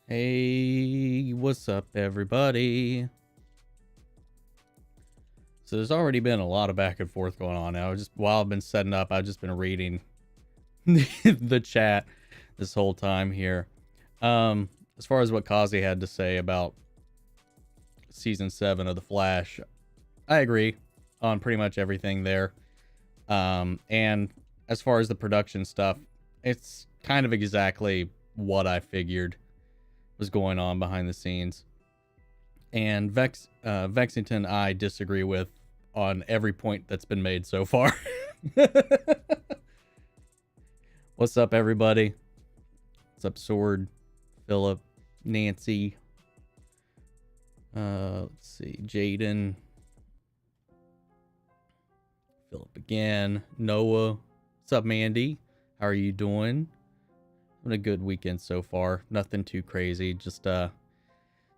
Hey, what's up, everybody? So there's already been a lot of back and forth going on now. While I've been setting up, I've just been reading the chat this whole time here. As far as what Kazi had to say about season 7 of The Flash, I agree on pretty much everything there. And as far as the production stuff, it's kind of exactly what I figured was going on behind the scenes. And Vexington I disagree with on every point that's been made so far. What's up, everybody? What's up, Sword, Philip, Nancy? Let's see, Jaden, Philip again, Noah. What's up, Mandy? How are you doing? Having a good weekend so far. Nothing too crazy. Just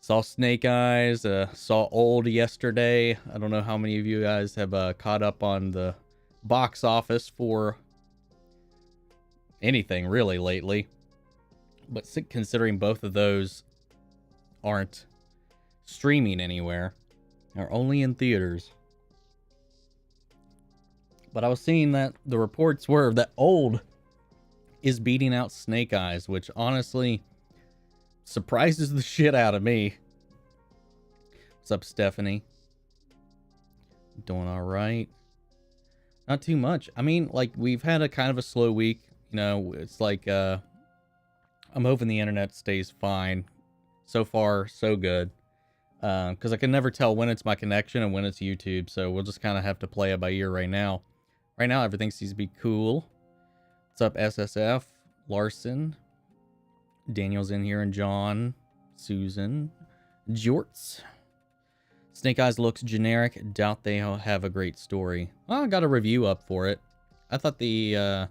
saw Snake Eyes. Saw Old yesterday. I don't know how many of you guys have caught up on the box office for anything really lately. But considering both of those aren't streaming anywhere, they're only in theaters. But I was seeing that the reports were that Old is beating out Snake Eyes, which honestly surprises the shit out of me. What's up, Stephanie? Doing all right. Not too much. I mean, like, we've had a kind of a slow week. You know, it's like, I'm hoping the internet stays fine. So far, so good. Because I can never tell when it's my connection and when it's YouTube. So we'll just kind of have to play it by ear right now. Right now, everything seems to be cool. What's up, SSF? Larson. Daniel's in here, and John, Susan, Jorts. Snake Eyes looks generic. Doubt they have a great story. Well, I got a review up for it. I thought the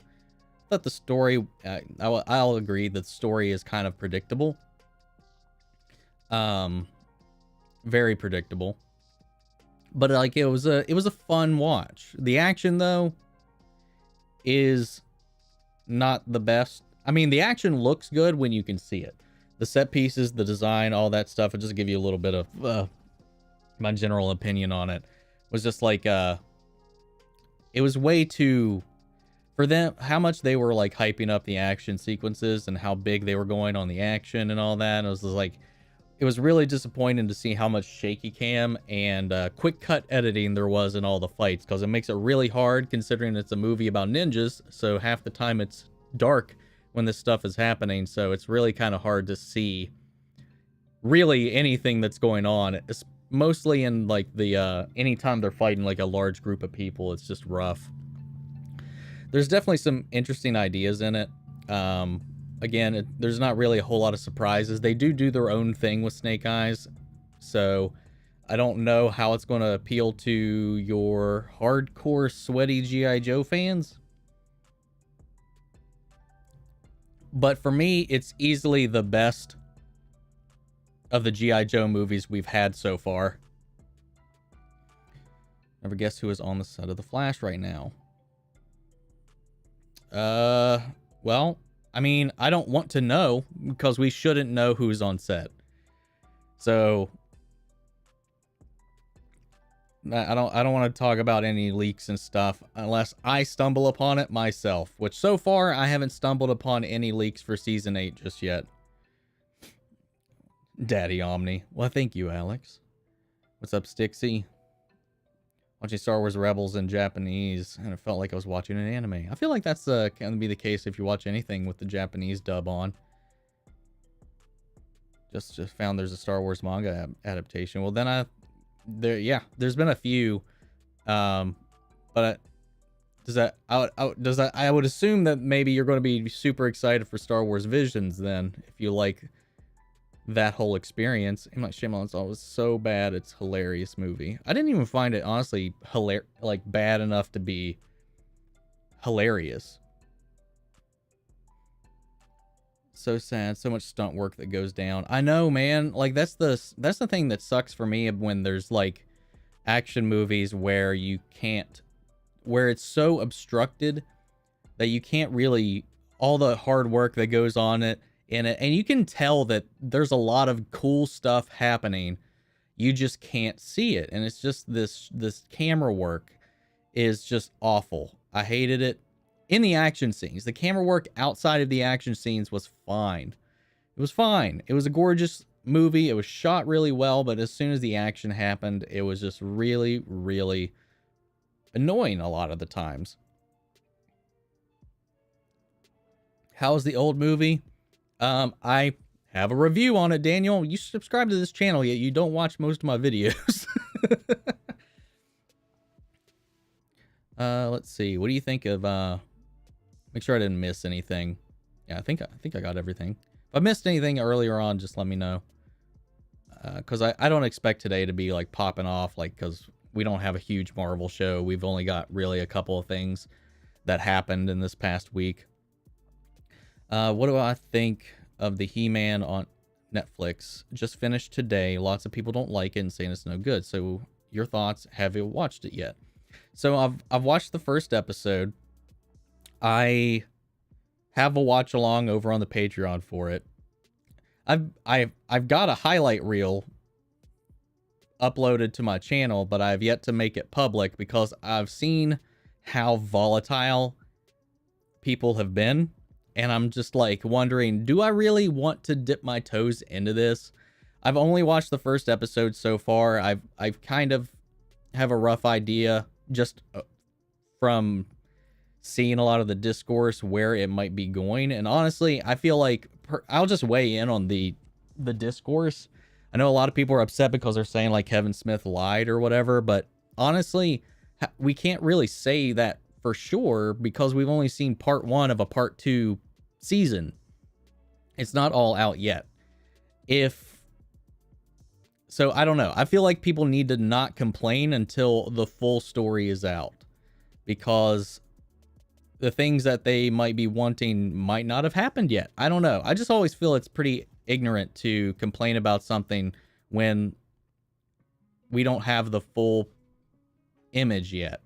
story. I'll agree that the story is kind of predictable. Very predictable. But like it was a fun watch. The action though is not the best. I mean, the action looks good when you can see it. The set pieces, the design, all that stuff. I'll just give you a little bit of my general opinion on it. Was just like it was way too, for them, how much they were like hyping up the action sequences and how big they were going on the action and all that. And it was just like, it was really disappointing to see how much shaky cam and quick cut editing there was in all the fights, because it makes it really hard considering it's a movie about ninjas. So half the time it's dark when this stuff is happening, so it's really kind of hard to see really anything that's going on. It's mostly in like the anytime they're fighting like a large group of people, it's just rough. There's definitely some interesting ideas in it. Again, there's not really a whole lot of surprises. They do their own thing with Snake Eyes, so I don't know how it's going to appeal to your hardcore sweaty G.I. Joe fans. But for me, it's easily the best of the G.I. Joe movies we've had so far. Never guess who is on the set of The Flash right now. Well, I mean, I don't want to know because we shouldn't know who's on set. So I don't want to talk about any leaks and stuff unless I stumble upon it myself, which so far I haven't stumbled upon any leaks for season 8 just yet. Daddy Omni. Well, thank you, Alex. What's up, Stixie? Watching Star Wars Rebels in Japanese, and it felt like I was watching an anime. I feel like that's can be the case if you watch anything with the Japanese dub on. Just found there's a Star Wars manga adaptation. Well, then there's been a few, but I would assume that maybe you're going to be super excited for Star Wars Visions then, if you like that whole experience. M. Night Shyamalan's always so bad, it's a hilarious movie. I didn't even find it honestly bad enough to be hilarious. So sad, so much stunt work that goes down. I know, man. Like that's the thing that sucks for me when there's like action movies where it's so obstructed that you can't really, all the hard work that goes on it in it, and you can tell that there's a lot of cool stuff happening. You just can't see it, and it's just this camera work is just awful. I hated it in the action scenes. The camera work outside of the action scenes was fine. It was fine. It was a gorgeous movie. It was shot really well, but as soon as the action happened, it was just really, really annoying a lot of the times. How's the old movie? I have a review on it, Daniel. You subscribe to this channel, yet you don't watch most of my videos. Let's see. What do you think of, make sure I didn't miss anything. Yeah, I think I got everything. If I missed anything earlier on, just let me know. Because I don't expect today to be, like, popping off, like, because we don't have a huge Marvel show. We've only got really a couple of things that happened in this past week. What do I think of the He-Man on Netflix? Just finished today. Lots of people don't like it and saying it's no good. So your thoughts? Have you watched it yet? So I've watched the first episode. I have a watch along over on the Patreon for it. I've got a highlight reel uploaded to my channel, but I've yet to make it public because I've seen how volatile people have been. And I'm just like wondering, do I really want to dip my toes into this? I've only watched the first episode so far. I've kind of have a rough idea just from seeing a lot of the discourse where it might be going. And honestly, I feel like I'll just weigh in on the discourse. I know a lot of people are upset because they're saying like Kevin Smith lied or whatever, but honestly, we can't really say that for sure because we've only seen part 1 of a part 2 season. It's not all out yet. So I don't know. I feel like people need to not complain until the full story is out, because the things that they might be wanting might not have happened yet. I don't know. I just always feel it's pretty ignorant to complain about something when we don't have the full image yet.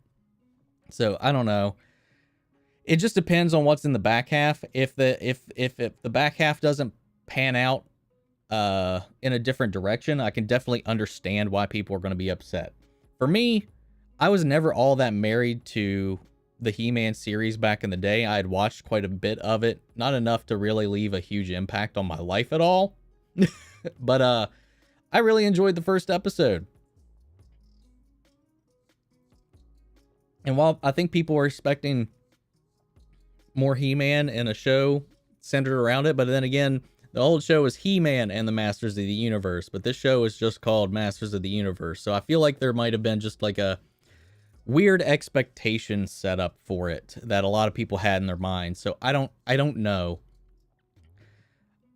So I don't know. It just depends on what's in the back half. If the back half doesn't pan out in a different direction, I can definitely understand why people are going to be upset. For me, I was never all that married to the He-Man series back in the day. I had watched quite a bit of it, not enough to really leave a huge impact on my life at all. But I really enjoyed the first episode. And while I think people were expecting more He-Man in a show centered around it, but then again, the old show was He-Man and the Masters of the Universe, but this show is just called Masters of the Universe. So I feel like there might have been just like a weird expectation set up for it that a lot of people had in their minds. So I don't know.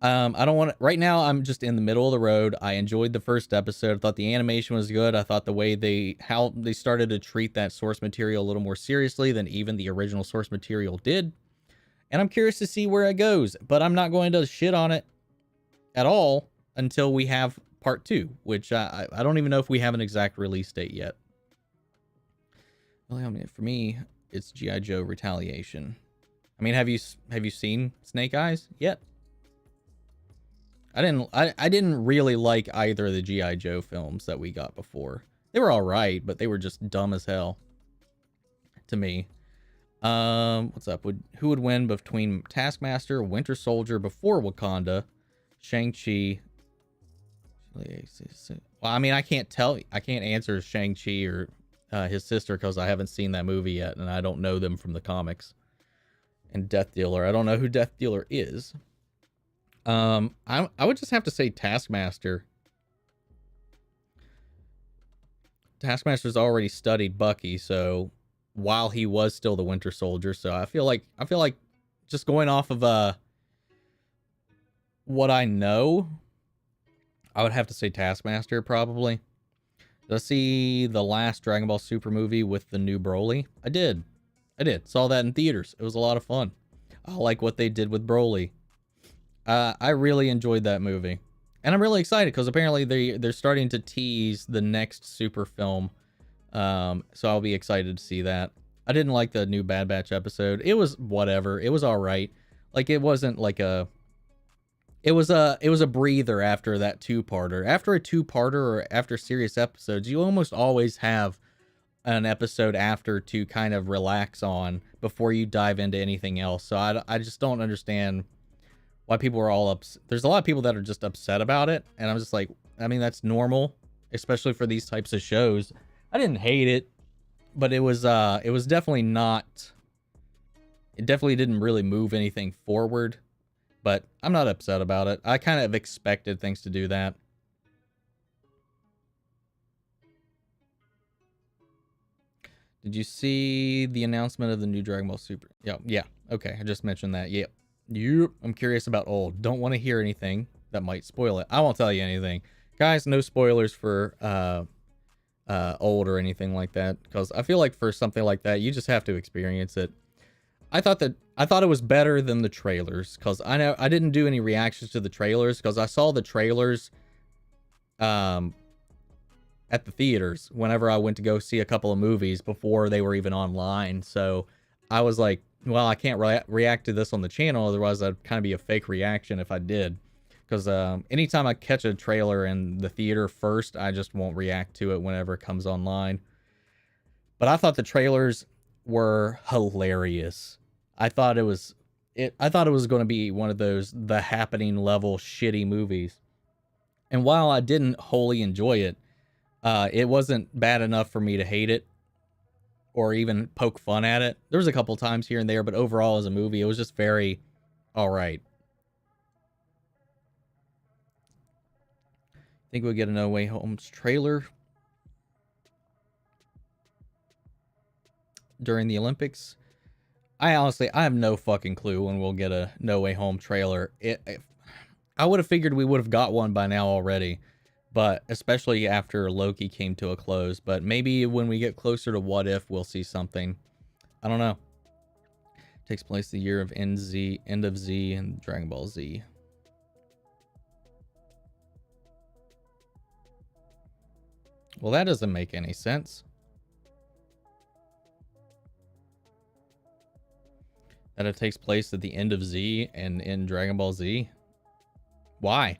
I don't want to, right now I'm just in the middle of the road. I enjoyed the first episode. I thought the animation was good. I thought the way how they started to treat that source material a little more seriously than even the original source material did. And I'm curious to see where it goes, but I'm not going to shit on it at all until we have part 2, which I don't even know if we have an exact release date yet. Well, I mean, for me, it's G.I. Joe Retaliation. I mean, have you seen Snake Eyes yet? I didn't really like either of the G.I. Joe films that we got before. They were all right, but they were just dumb as hell to me. What's up? Who would win between Taskmaster, Winter Soldier before Wakanda, Shang-Chi? Well, I mean, I can't answer Shang-Chi or his sister because I haven't seen that movie yet, and I don't know them from the comics. And Death Dealer, I don't know who Death Dealer is. I would just have to say Taskmaster. Taskmaster's already studied Bucky, so while he was still the Winter Soldier, so I feel like just going off of what I know, I would have to say Taskmaster probably. Did I see the last Dragon Ball Super movie with the new Broly? I did. Saw that in theaters. It was a lot of fun. I like what they did with Broly. I really enjoyed that movie. And I'm really excited because apparently they're starting to tease the next Super film. So I'll be excited to see that. I didn't like the new Bad Batch episode. It was whatever. It was all right. Like, it wasn't like a it was a breather after that two-parter. After a two-parter or after serious episodes, you almost always have an episode after to kind of relax on before you dive into anything else. So I just don't understand why people are all upset. There's a lot of people that are just upset about it, and I'm just like, I mean, that's normal, especially for these types of shows. I didn't hate it, but it was definitely not, it definitely didn't really move anything forward, but I'm not upset about it. I kind of expected things to do that. Did you see the announcement of the new Dragon Ball Super? Yeah. Okay, I just mentioned that. Yep. I'm curious about old. Don't want to hear anything that might spoil it. I won't tell you anything. Guys, no spoilers for old or anything like that, because I feel like for something like that, you just have to experience it. I thought it was better than the trailers, because I know I didn't do any reactions to the trailers because I saw the trailers at the theaters whenever I went to go see a couple of movies before they were even online. So I was like, well, I can't react to this on the channel, otherwise I'd kind of be a fake reaction if I did. Because anytime I catch a trailer in the theater first, I just won't react to it whenever it comes online. But I thought the trailers were hilarious. I thought it was going to be one of those The Happening level shitty movies. And while I didn't wholly enjoy it, it wasn't bad enough for me to hate it or even poke fun at it. There was a couple times here and there, but overall as a movie, it was just very all right. Think we'll get a No Way Home's trailer during the Olympics. I have no fucking clue when we'll get a No Way Home trailer. I would have figured we would have got one by now already, but especially after Loki came to a close. But maybe when we get closer to What If, we'll see something. I don't know. Takes place the year of End of Z and Dragon Ball Z. Well, that doesn't make any sense. That it takes place at the end of Z and in Dragon Ball Z. Why?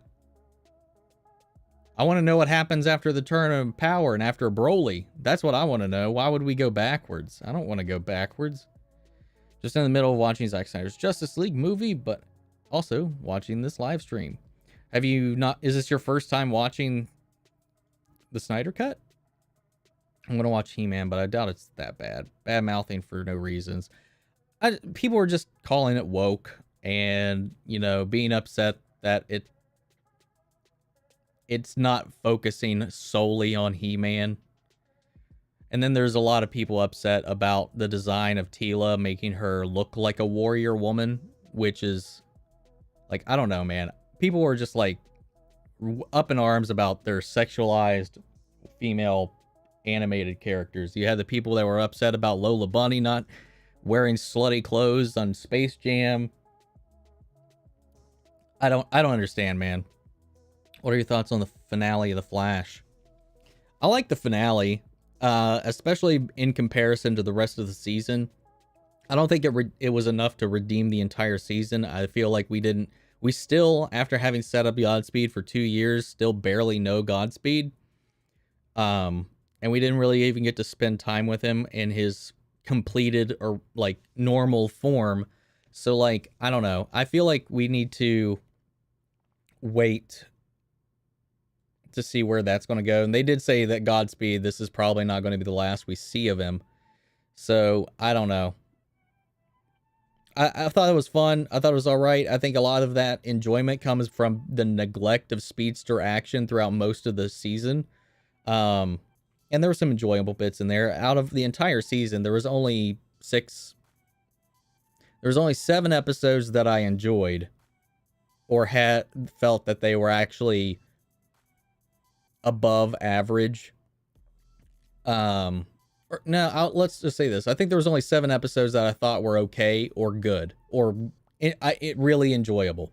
I want to know what happens after the turn of power and after Broly. That's what I want to know. Why would we go backwards? I don't want to go backwards. Just in the middle of watching Zack Snyder's Justice League movie, but also watching this live stream. Have you not? Is this your first time watching the Snyder Cut? I'm going to watch He-Man, but I doubt it's that bad. Bad mouthing for no reasons. People are just calling it woke and, you know, being upset that it's not focusing solely on He-Man. And then there's a lot of people upset about the design of Teela, making her look like a warrior woman, which is like, I don't know, man. People were just like up in arms about their sexualized female animated characters. You had the people that were upset about Lola Bunny not wearing slutty clothes on Space Jam. I don't understand, man. What are your thoughts on the finale of The Flash? I like the finale, especially in comparison to the rest of the season. I don't think it was enough to redeem the entire season. I feel like we still, after having set up Godspeed for 2 years, still barely know Godspeed. And we didn't really even get to spend time with him in his completed or like normal form. So like, I don't know. I feel like we need to wait to see where that's going to go. And they did say that Godspeed, this is probably not going to be the last we see of him. So I don't know. I thought it was fun. I thought it was all right. I think a lot of that enjoyment comes from the neglect of speedster action throughout most of the season. And there were some enjoyable bits in there. Out of the entire season, there was only 7 episodes that I enjoyed or had felt that they were actually above average. Let's just say this. I think there was only 7 episodes that I thought were okay or good or it really enjoyable.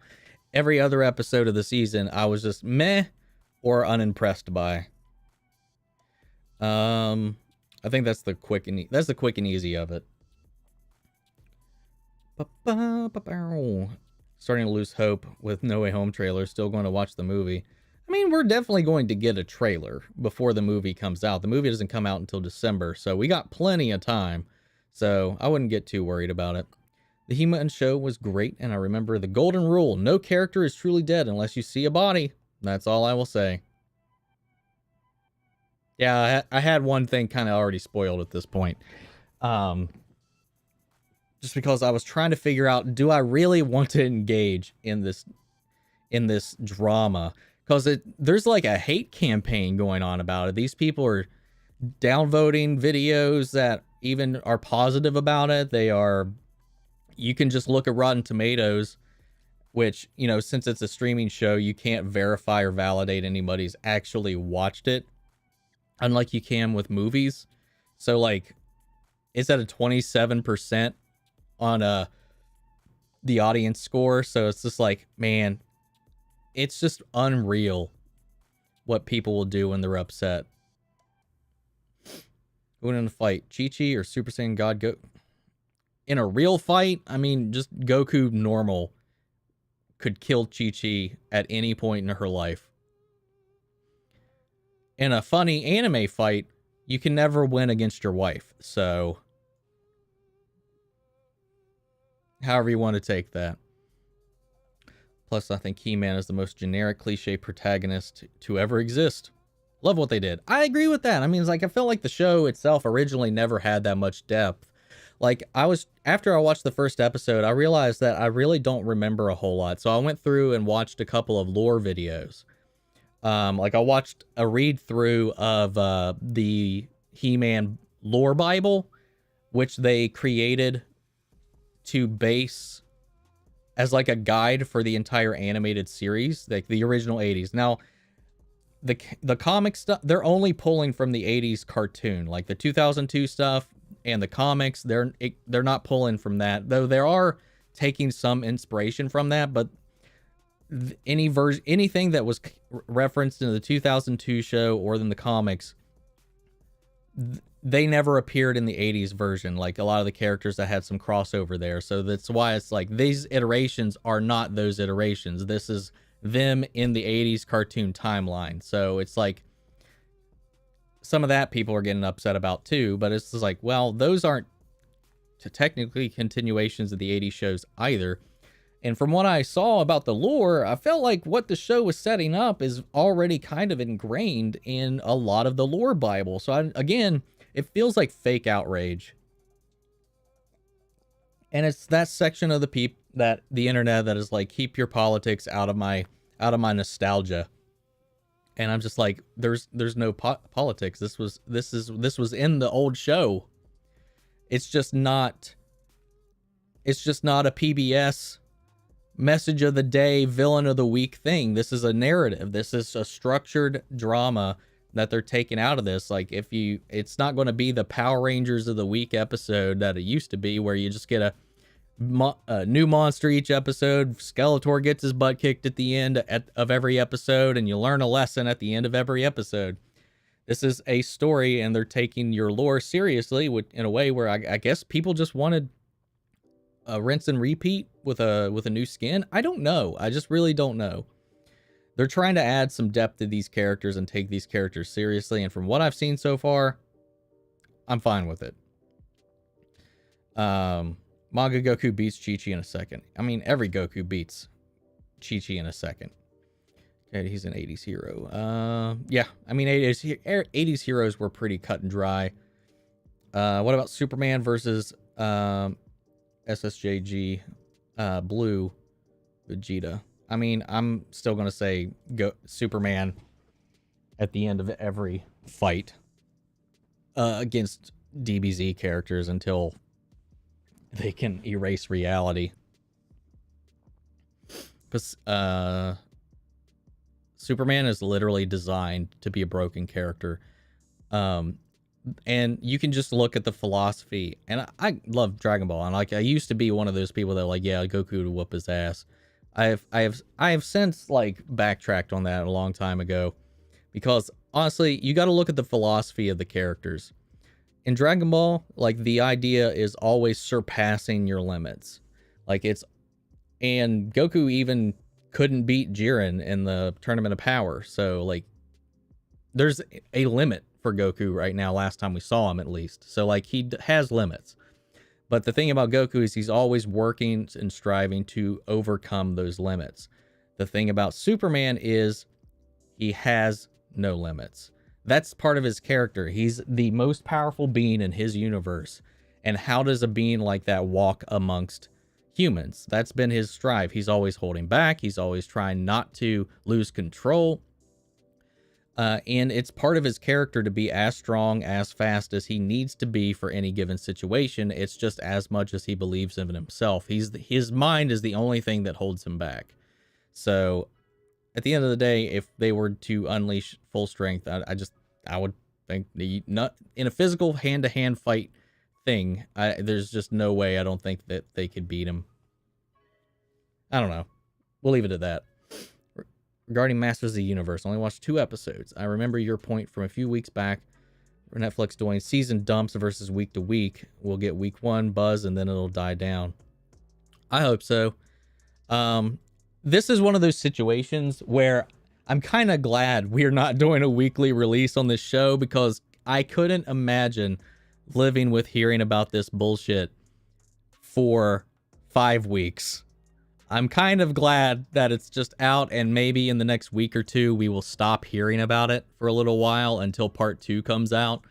Every other episode of the season, I was just meh or unimpressed by. I think that's the quick and easy of it. starting to lose hope with No Way Home trailer. Still going to watch the movie. I mean, we're definitely going to get a trailer before the movie comes out. The movie doesn't come out until December, so we got plenty of time. So I wouldn't get too worried about it. The He-Man show was great, and I remember the golden rule: no character is truly dead unless you see a body. That's all I will say. Yeah, I had one thing kind of already spoiled at this point. Just because I was trying to figure out, do I really want to engage in this drama? Because there's like a hate campaign going on about it. These people are downvoting videos that even are positive about it. You can just look at Rotten Tomatoes, which, you know, since it's a streaming show, you can't verify or validate anybody's actually watched it, unlike you can with movies. So like, it's at a 27% on the audience score. So it's just like, man, it's just unreal what people will do when they're upset. Who would in a fight, Chi-Chi or Super Saiyan God Go? In a real fight, I mean, just Goku normal could kill Chi-Chi at any point in her life. In a funny anime fight, you can never win against your wife. So, however you want to take that. Plus, I think He-Man is the most generic cliche protagonist to ever exist. Love what they did. I agree with that. I mean, it's like, I felt like the show itself originally never had that much depth. Like, after I watched the first episode, I realized that I really don't remember a whole lot. So I went through and watched a couple of lore videos. Like I watched a read through of the He-Man lore Bible, which they created to base as like a guide for the entire animated series, like the original 80s. Now, the comic stuff, they're only pulling from the 80s cartoon, like the 2002 stuff and the comics. They're not pulling from that, though. They are taking some inspiration from that, but anything that was referenced in the 2002 show or in the comics, they never appeared in the 80s version, like a lot of the characters that had some crossover there. So that's why it's like these iterations are not those iterations. This is them in the 80s cartoon timeline. So it's like some of that people are getting upset about too, but it's just like, well, those aren't technically continuations of the 80s shows either. And from what I saw about the lore, I felt like what the show was setting up is already kind of ingrained in a lot of the lore Bible. So again, it feels like fake outrage. And it's that section of the internet that is like, keep your politics out of my nostalgia. And I'm just like, there's no politics. This was in the old show. It's just not a PBS message of the day, villain of the week thing. This is a narrative. This is a structured drama that they're taking out of this. Like, it's not going to be the Power Rangers of the week episode that it used to be, where you just get a new monster each episode. Skeletor gets his butt kicked at the end of every episode, and you learn a lesson at the end of every episode. This is a story, and they're taking your lore seriously in a way where I guess people just wanted a rinse and repeat with a new skin. I don't know. I just really don't know. They're trying to add some depth to these characters and take these characters seriously, and from what I've seen so far, I'm fine with it. Manga Goku beats Chi-Chi in a second. I mean, every Goku beats Chi-Chi in a second. Okay, he's an 80s hero. Yeah, I mean, 80s heroes were pretty cut and dry. What about Superman versus SSJG Blue Vegeta? I mean, I'm still going to say Superman at the end of every fight against DBZ characters until they can erase reality. But Superman is literally designed to be a broken character. And you can just look at the philosophy. And I love Dragon Ball. And like, I used to be one of those people that were like, yeah, Goku would whoop his ass. I have since like backtracked on that a long time ago, because honestly, you got to look at the philosophy of the characters. In Dragon Ball, like, the idea is always surpassing your limits. Like, And Goku even couldn't beat Jiren in the Tournament of Power. So, like, there's a limit for Goku right now, last time we saw him at least. So, like, he has limits. But the thing about Goku is he's always working and striving to overcome those limits. The thing about Superman is he has no limits. That's part of his character. He's the most powerful being in his universe. And how does a being like that walk amongst humans? That's been his strive. He's always holding back. He's always trying not to lose control. And it's part of his character to be as strong, as fast as he needs to be for any given situation. It's just as much as he believes in himself. His mind is the only thing that holds him back. So at the end of the day, if they were to unleash full strength, I would think not in a physical hand-to-hand fight thing. There's just no way. I don't think that they could beat him. I don't know. We'll leave it at that. Regarding Masters of the Universe, I only watched 2 episodes. I remember your point from a few weeks back for Netflix doing season dumps versus week to week. We'll get week 1 buzz and then it'll die down. I hope so. This is one of those situations where I'm kind of glad we're not doing a weekly release on this show, because I couldn't imagine living with hearing about this bullshit for 5 weeks. I'm kind of glad that it's just out, and maybe in the next week or 2 we will stop hearing about it for a little while until part 2 comes out.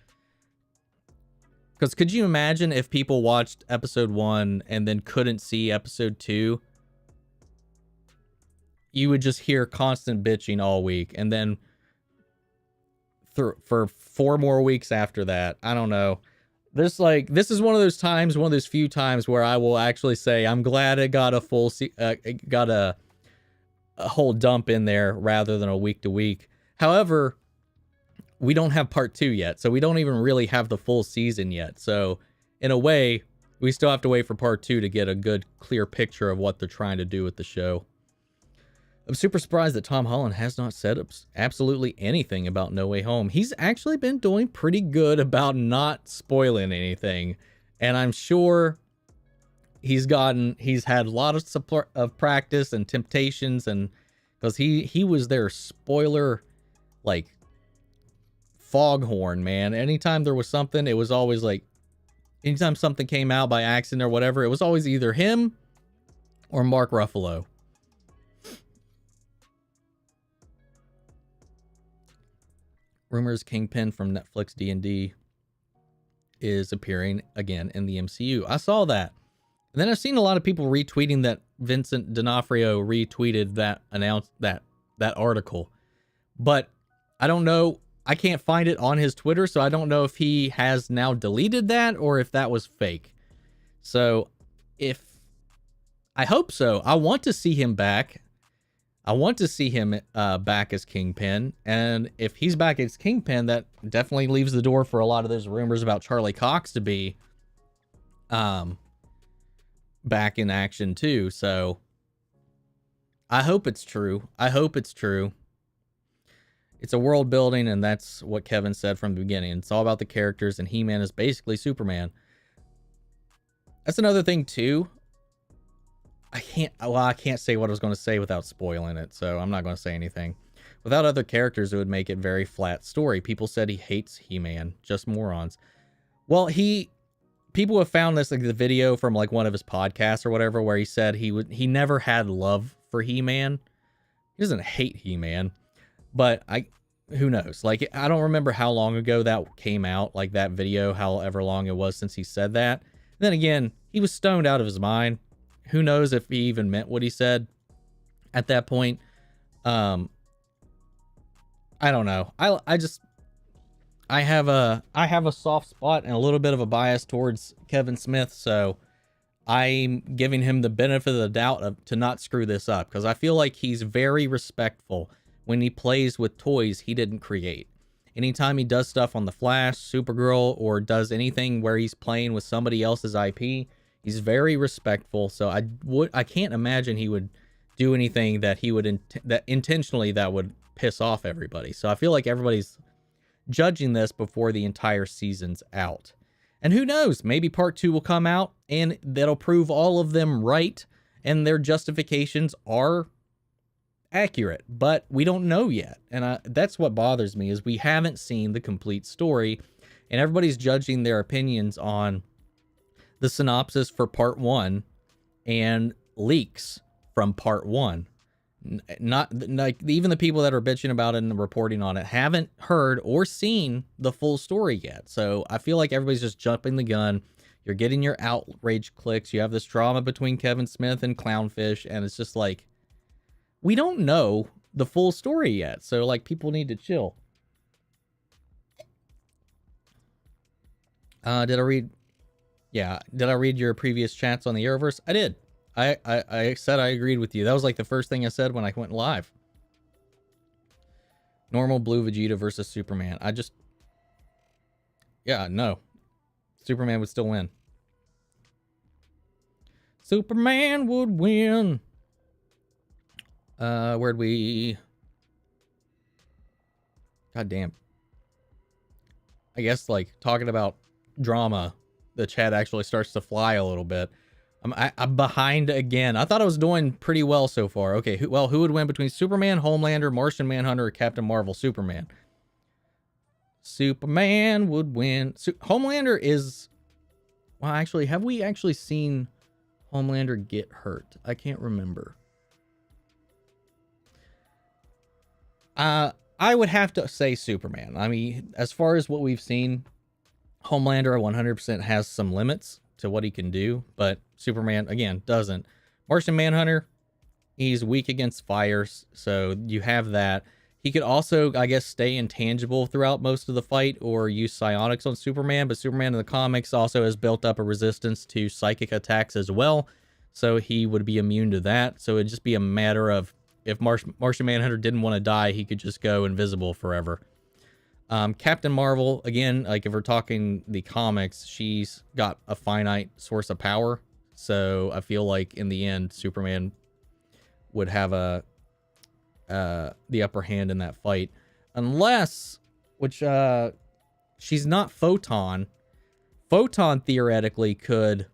Because could you imagine if people watched episode 1 and then couldn't see episode 2? You would just hear constant bitching all week, and then for 4 more weeks after that, I don't know. This is one of those times, one of those few times where I will actually say I'm glad it got a whole dump in there rather than a week to week. However, we don't have part 2 yet, so we don't even really have the full season yet. So in a way, we still have to wait for part 2 to get a good, clear picture of what they're trying to do with the show. I'm super surprised that Tom Holland has not said absolutely anything about No Way Home. He's actually been doing pretty good about not spoiling anything. And I'm sure he's had a lot of practice and temptations, and because he was their spoiler, like, foghorn, man. Anytime there was something, it was always like, anytime something came out by accident or whatever, it was always either him or Mark Ruffalo. Rumors Kingpin from Netflix D&D is appearing again in the MCU. I saw that. And then I've seen a lot of people retweeting that Vincent D'Onofrio retweeted that, announced that article. But I don't know. I can't find it on his Twitter, so I don't know if he has now deleted that or if that was fake. So I hope so. I want to see him back. I want to see him back as Kingpin, and if he's back as Kingpin, that definitely leaves the door for a lot of those rumors about Charlie Cox to be back in action too. So I hope it's true. I hope it's true. It's a world building, and that's what Kevin said from the beginning. It's all about the characters, and He-Man is basically Superman. That's another thing too. I can't say what I was going to say without spoiling it, so I'm not going to say anything. Without other characters, it would make it very flat story. People said he hates He-Man. Just morons. Well, people have found this, like the video from like one of his podcasts or whatever, where he said he never had love for He-Man. He doesn't hate He-Man, but who knows? Like, I don't remember how long ago that came out, like that video, however long it was since he said that. And then again, he was stoned out of his mind. Who knows if he even meant what he said at that point. I don't know. I have a soft spot and a little bit of a bias towards Kevin Smith, so I'm giving him the benefit of the doubt to not screw this up, because I feel like he's very respectful when he plays with toys he didn't create. Anytime he does stuff on The Flash, Supergirl, or does anything where he's playing with somebody else's IP, he's very respectful. So I can't imagine he would do anything that he would intentionally that would piss off everybody. So I feel like everybody's judging this before the entire season's out. And who knows, maybe part 2 will come out and that'll prove all of them right, and their justifications are accurate, but we don't know yet. And that's what bothers me, is we haven't seen the complete story, and everybody's judging their opinions on the synopsis for part 1 and leaks from part 1. Not like even the people that are bitching about it and reporting on it haven't heard or seen the full story yet. So I feel like everybody's just jumping the gun. You're getting your outrage clicks. You have this drama between Kevin Smith and Clownfish, and it's just like, we don't know the full story yet. So like, people need to chill. Did I read your previous chats on the Arrowverse? I did. I said I agreed with you. That was like the first thing I said when I went live. Normal blue Vegeta versus Superman. No. Superman would still win. Superman would win. God damn. I guess like talking about drama, the chat actually starts to fly a little bit. I'm behind again. I thought I was doing pretty well so far. Okay, who would win between Superman, Homelander, Martian Manhunter, or Captain Marvel? Superman. Superman would win. Homelander is... Well, actually, have we actually seen Homelander get hurt? I can't remember. I would have to say Superman. I mean, as far as what we've seen, Homelander 100% has some limits to what he can do, but Superman, again, doesn't. Martian Manhunter, he's weak against fires, so you have that. He could also, I guess, stay intangible throughout most of the fight or use psionics on Superman, but Superman in the comics also has built up a resistance to psychic attacks as well, so he would be immune to that. So it'd just be a matter of, if Martian Manhunter didn't want to die, he could just go invisible forever. Captain Marvel, again, like if we're talking the comics, she's got a finite source of power. So I feel like in the end, Superman would have the upper hand in that fight. Unless, she's not Photon. Photon theoretically could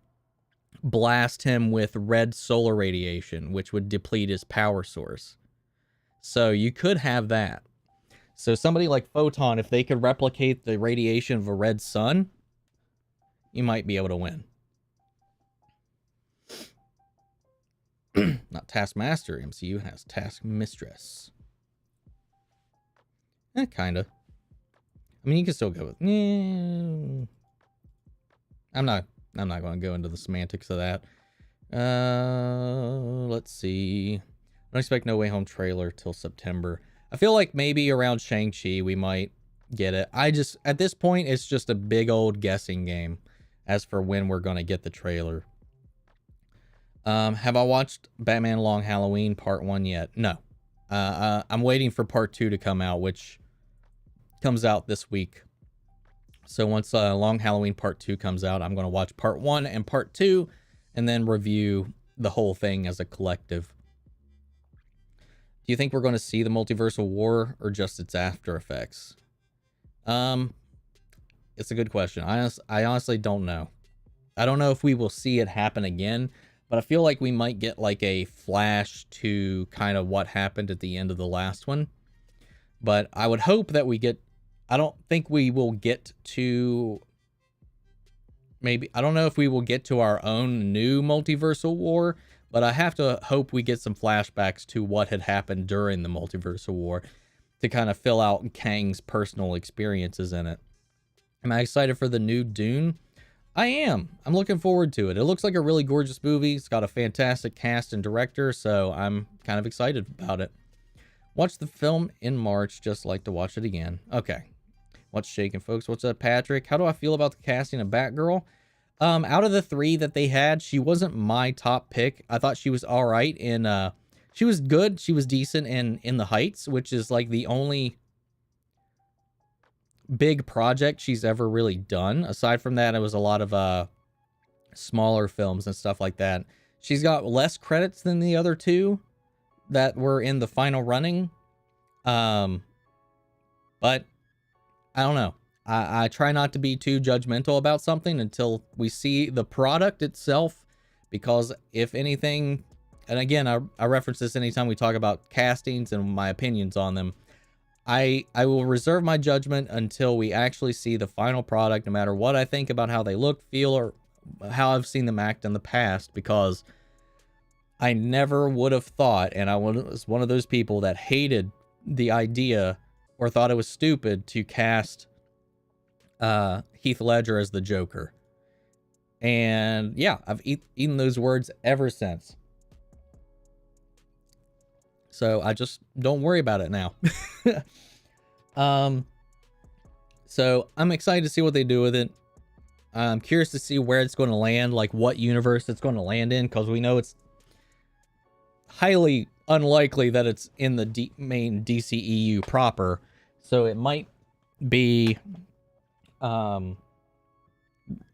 blast him with red solar radiation, which would deplete his power source. So you could have that. So somebody like Photon, if they could replicate the radiation of a red sun, you might be able to win. Not Taskmaster. MCU has Task Mistress. Kinda. I mean, you can still go with... I'm not going to go into the semantics of that. Let's see. I don't expect No Way Home trailer till September. I feel like maybe around Shang-Chi we might get it. At this point, it's just a big old guessing game as for when we're going to get the trailer. Have I watched Batman Long Halloween Part 1 yet? No. I'm waiting for Part 2 to come out, which comes out this week. So once Long Halloween Part 2 comes out, I'm going to watch Part 1 and Part 2 and then review the whole thing as a collective. Do you think we're going to see the multiversal war or just its after effects? It's a good question. I honestly don't know. I don't know if we will see it happen again, but I feel like we might get like a flash to kind of what happened at the end of the last one. But I would hope that we get... I don't think we will get to... Maybe... I don't know if we will get to our own new multiversal war, but I have to hope we get some flashbacks to what had happened during the multiversal war to kind of fill out Kang's personal experiences in it. Am I excited for the new Dune? I am. I'm looking forward to it. It looks like a really gorgeous movie. It's got a fantastic cast and director, so I'm kind of excited about it. Watch the film in March, just like to watch it again. Okay. What's shaking, folks? What's up, Patrick? How do I feel about the casting of Batgirl? Out of the 3 that they had, she wasn't my top pick. I thought she was all right in, she was good. She was decent in The Heights, which is like the only big project she's ever really done. Aside from that, it was a lot of, smaller films and stuff like that. She's got less credits than the other 2 that were in the final running. But I don't know. I try not to be too judgmental about something until we see the product itself, because if anything, and again, I reference this anytime we talk about castings and my opinions on them. I will reserve my judgment until we actually see the final product, no matter what I think about how they look, feel, or how I've seen them act in the past, because I never would have thought, and I was one of those people that hated the idea or thought it was stupid to cast Heath Ledger as the Joker. And yeah, I've eaten those words ever since. So I just don't worry about it now. So I'm excited to see what they do with it. I'm curious to see where it's going to land, like what universe it's going to land in, because we know it's highly unlikely that it's in the main DCEU proper. So it might be Robert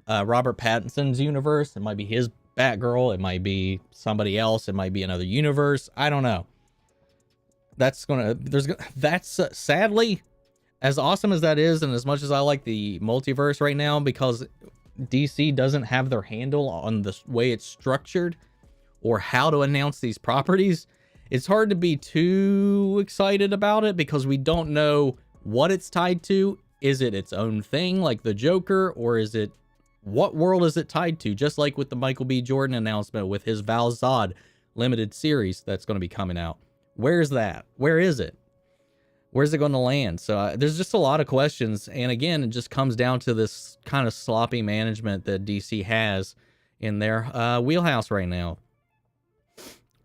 Pattinson's universe. It might be his Batgirl. It might be somebody else. It might be another universe. I don't know. That's sadly, as awesome as that is, and as much as I like the multiverse right now, because DC doesn't have their handle on the way it's structured or how to announce these properties, it's hard to be too excited about it because we don't know what it's tied to. Is it its own thing like the Joker, or is it, what world is it tied to? Just like with the Michael B. Jordan announcement with his Val Zod limited series that's going to be coming out. Where's that? Where is it? Where's it going to land? So there's just a lot of questions. And again, it just comes down to this kind of sloppy management that DC has in their wheelhouse right now.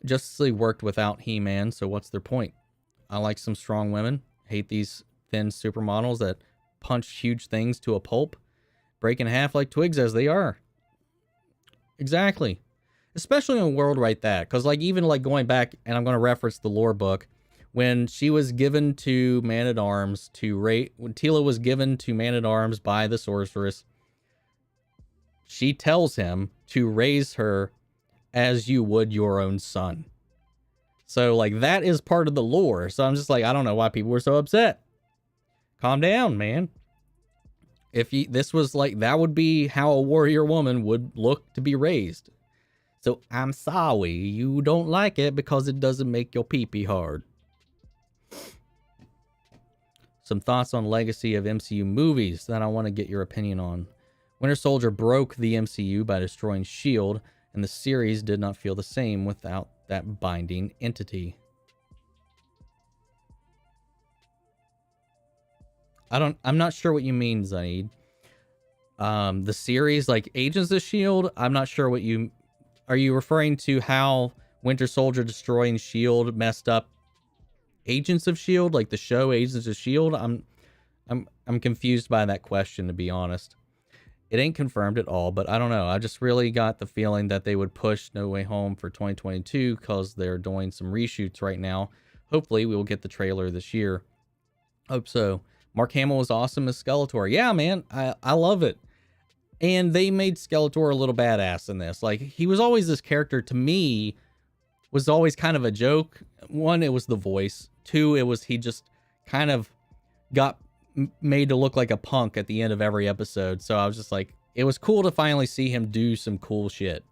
Justice League worked without He-Man, so what's their point? I like some strong women. Hate these thin supermodels that punch huge things to a pulp, break in half like twigs as they are. Exactly. Especially in a world like that, because like even like going back, and I'm going to reference the lore book, when she was given to Man-at-Arms when Teela was given to Man-at-Arms by the Sorceress, she tells him to raise her as you would your own son. So like that is part of the lore. So I'm just like, I don't know why people were so upset. Calm down, man. If this was like, that would be how a warrior woman would look to be raised. So I'm sorry you don't like it because it doesn't make your pee-pee hard. Some thoughts on legacy of MCU movies that I want to get your opinion on. Winter Soldier broke the MCU by destroying S.H.I.E.L.D., and the series did not feel the same without that binding entity. I'm not sure what you mean, Zaid. The series, like Agents of S.H.I.E.L.D., I'm not sure what you... Are you referring to how Winter Soldier destroying S.H.I.E.L.D. messed up Agents of S.H.I.E.L.D., like the show Agents of S.H.I.E.L.D.? I'm confused by that question, to be honest. It ain't confirmed at all, but I don't know. I just really got the feeling that they would push No Way Home for 2022 because they're doing some reshoots right now. Hopefully, we will get the trailer this year. Hope so. Mark Hamill was awesome as Skeletor. Yeah, man, I love it. And they made Skeletor a little badass in this. Like, he was always this character, to me, was always kind of a joke. One, it was the voice. Two, it was he just kind of got made to look like a punk at the end of every episode. So I was just like, it was cool to finally see him do some cool shit.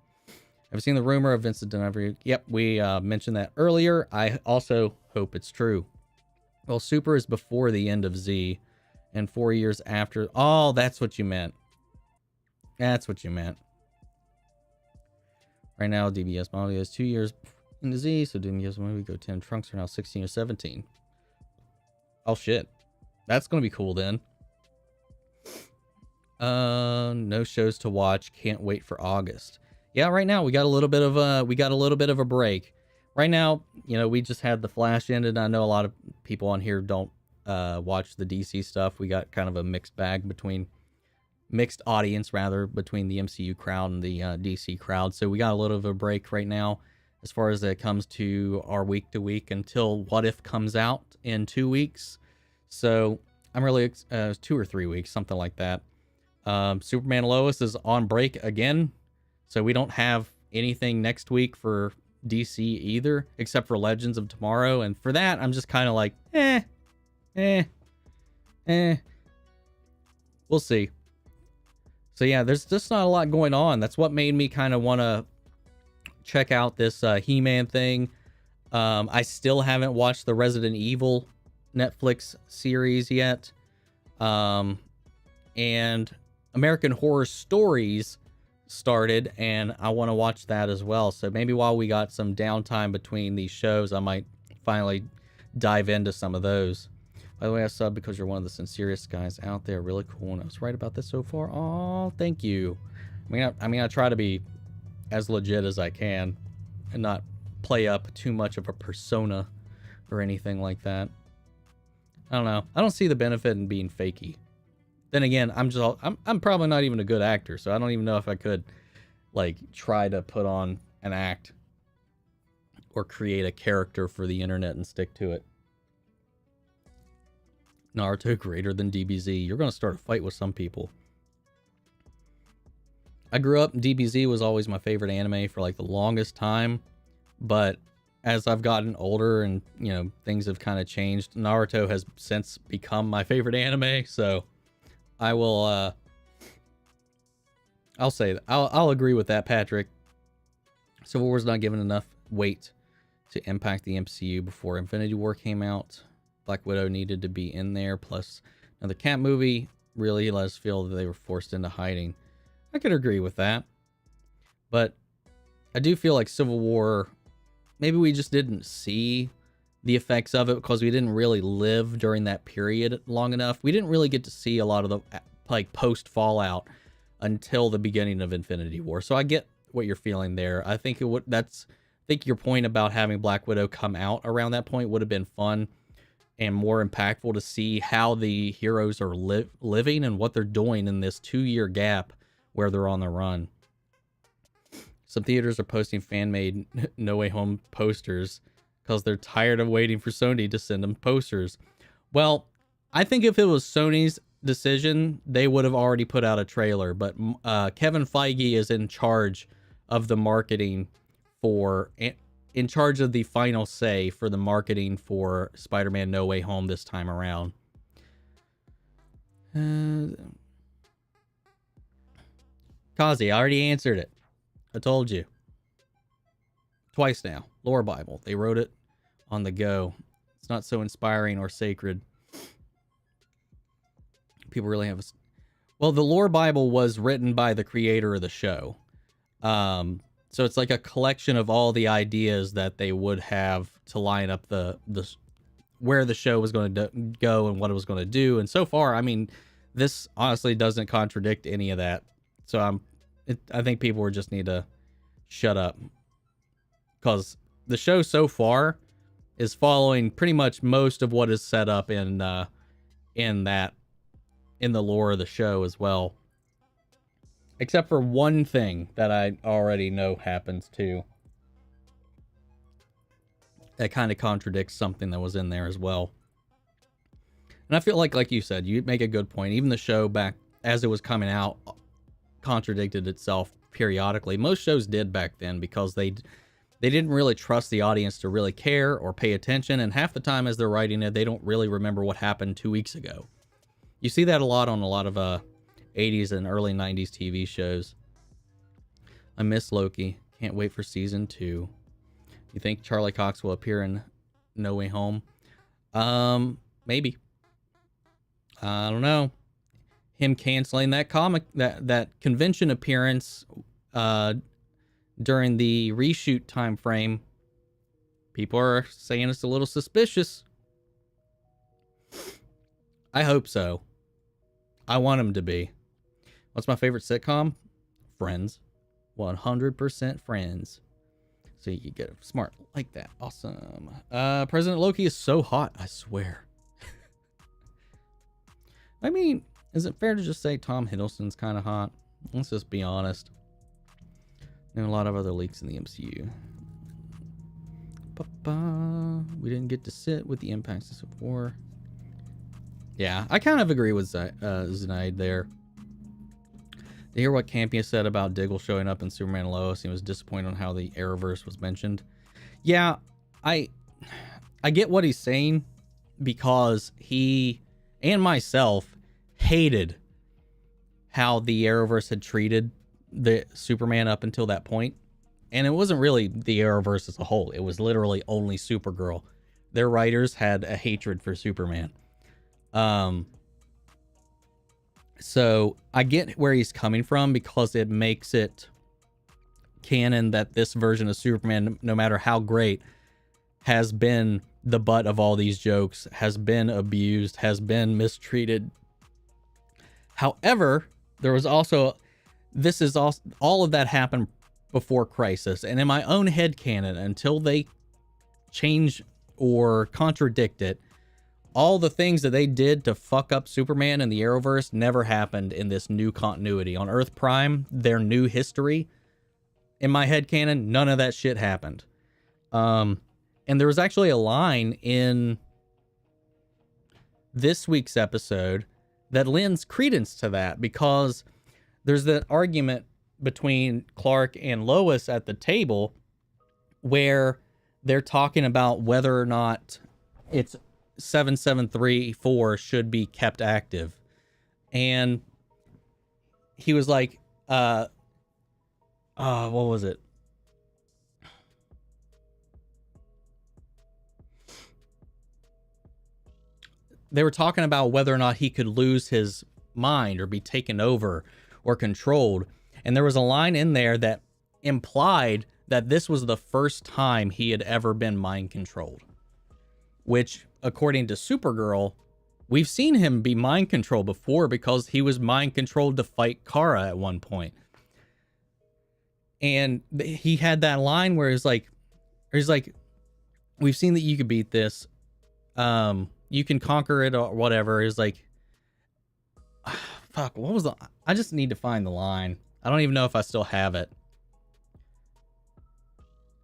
I've seen the rumor of Vincent D'Onofrio. Yep, we mentioned that earlier. I also hope it's true. Well, Super is before the end of Z and 4 years after. Oh, that's what you meant. That's what you meant. Right now, DBS model has 2 years in the Z, so DBS movie go 10. Trunks are now 16 or 17. Oh shit, that's gonna be cool then. No shows to watch. Can't wait for August. Yeah, right now we got a little bit of a break. Right now, you know, we just had the Flash ended. I know a lot of people on here don't watch the DC stuff. We got kind of a mixed audience between the MCU crowd and the DC crowd. So we got a little of a break right now as far as it comes to our week to week until What If comes out in 2 weeks. So I'm really 2 or 3 weeks, something like that. Superman Lois is on break again. So we don't have anything next week for DC either, except for Legends of Tomorrow. And for that, I'm just kind of like, we'll see. So yeah, there's just not a lot going on. That's what made me kind of want to check out this He-Man thing. I still haven't watched the Resident Evil Netflix series yet. And American Horror Stories started, and I want to watch that as well. So maybe while we got some downtime between these shows, I might finally dive into some of those. By the way, I subbed because you're one of the sincerest guys out there. Really cool, and I was right about this so far. Oh, thank you. I mean, I try to be as legit as I can and not play up too much of a persona or anything like that. I don't know. I don't see the benefit in being fakey. Then again, I'm probably not even a good actor, so I don't even know if I could like try to put on an act or create a character for the internet and stick to it. Naruto greater than DBZ. You're going to start a fight with some people. I grew up, DBZ was always my favorite anime for like the longest time, but as I've gotten older and, you know, things have kind of changed, Naruto has since become my favorite anime, so I will, I'll say that. I'll agree with that, Patrick. Civil War's not given enough weight to impact the MCU before Infinity War came out. Black Widow needed to be in there, plus now the Cat movie really let us feel that they were forced into hiding. I could agree with that. But I do feel like Civil War, maybe we just didn't see the effects of it because we didn't really live during that period long enough. We didn't really get to see a lot of the like post Fallout until the beginning of Infinity War. So I get what you're feeling there. I think I think your point about having Black Widow come out around that point would have been fun and more impactful to see how the heroes are living and what they're doing in this 2-year gap where they're on the run. Some theaters are posting fan-made No Way Home posters because they're tired of waiting for Sony to send them posters. Well, I think if it was Sony's decision, they would have already put out a trailer, but Kevin Feige is in charge of the marketing in charge of the final say for the marketing for Spider-Man No Way Home this time around. Kazi, I already answered it. I told you. Twice now. Lore Bible. They wrote it on the go. It's not so inspiring or sacred. People really have well, the Lore Bible was written by the creator of the show. So it's like a collection of all the ideas that they would have to line up the where the show was going to go and what it was going to do. And so far, I mean, this honestly doesn't contradict any of that. So I think people just need to shut up, because the show so far is following pretty much most of what is set up in the lore of the show as well. Except for one thing that I already know happens too. That kind of contradicts something that was in there as well. And I feel like you said, you make a good point. Even the show back as it was coming out contradicted itself periodically. Most shows did back then because they didn't really trust the audience to really care or pay attention. And half the time as they're writing it, they don't really remember what happened 2 weeks ago. You see that a lot on a lot of 80s and early 90s TV shows. I miss Loki. Can't wait for season 2. You think Charlie Cox will appear in No Way Home? Maybe. I don't know. Him canceling that that convention appearance during the reshoot time frame. People are saying it's a little suspicious. I hope so. I want him to be. What's my favorite sitcom? Friends. 100% Friends. So you get smart like that. Awesome. President Loki is so hot, I swear. I mean, is it fair to just say Tom Hiddleston's kind of hot? Let's just be honest. There are a lot of other leaks in the MCU. We didn't get to sit with the impacts of Civil War. Yeah, I kind of agree with Zinaid there. To hear what Campia said about Diggle showing up in Superman and Lois, he was disappointed on how the Arrowverse was mentioned. Yeah, I get what he's saying, because he and myself hated how the Arrowverse had treated the Superman up until that point. And it wasn't really the Arrowverse as a whole. It was literally only Supergirl. Their writers had a hatred for Superman. So I get where he's coming from, because it makes it canon that this version of Superman, no matter how great, has been the butt of all these jokes, has been abused, has been mistreated. However, there was also, this is all of that happened before Crisis. And in my own headcanon, until they change or contradict it, all the things that they did to fuck up Superman and the Arrowverse never happened in this new continuity. On Earth Prime, their new history, in my headcanon, none of that shit happened. And there was actually a line in this week's episode that lends credence to that, because there's that argument between Clark and Lois at the table where they're talking about whether or not it's 7734 should be kept active. And he was like, what was it? They were talking about whether or not he could lose his mind or be taken over or controlled. And there was a line in there that implied that this was the first time he had ever been mind controlled, which, according to Supergirl, we've seen him be mind controlled before, because he was mind controlled to fight Kara at one point. And he had that line where he's like, we've seen that you could beat this. You can conquer it or whatever. It's like, fuck, what was the, I just need to find the line. I don't even know if I still have it.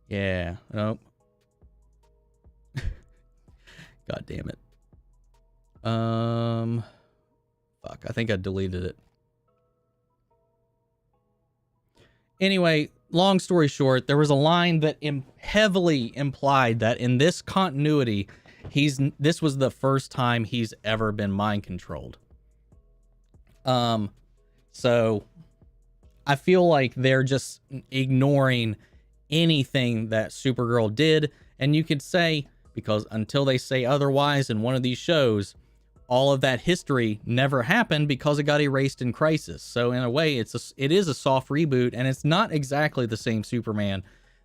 Yeah, nope. God damn it. Fuck, I think I deleted it. Anyway, long story short, there was a line that heavily implied that in this continuity, this was the first time he's ever been mind controlled. So I feel like they're just ignoring anything that Supergirl did. And you could say, because until they say otherwise in one of these shows, all of that history never happened because it got erased in Crisis. So in a way, it is a soft reboot, and it's not exactly the same Superman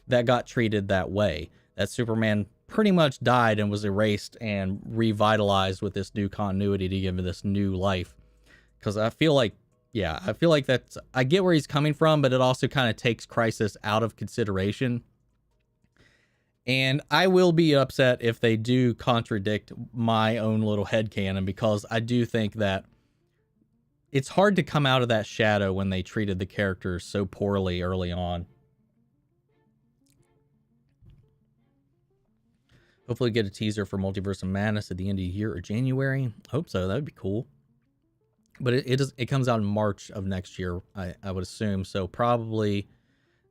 that got treated that way. That Superman pretty much died and was erased and revitalized with this new continuity to give it this new life. Because I feel like, I get where he's coming from, but it also kind of takes Crisis out of consideration. And I will be upset if they do contradict my own little headcanon, because I do think that it's hard to come out of that shadow when they treated the characters so poorly early on. Hopefully get a teaser for Multiverse of Madness at the end of the year or January. Hope so. That would be cool. But it comes out in March of next year, I would assume. So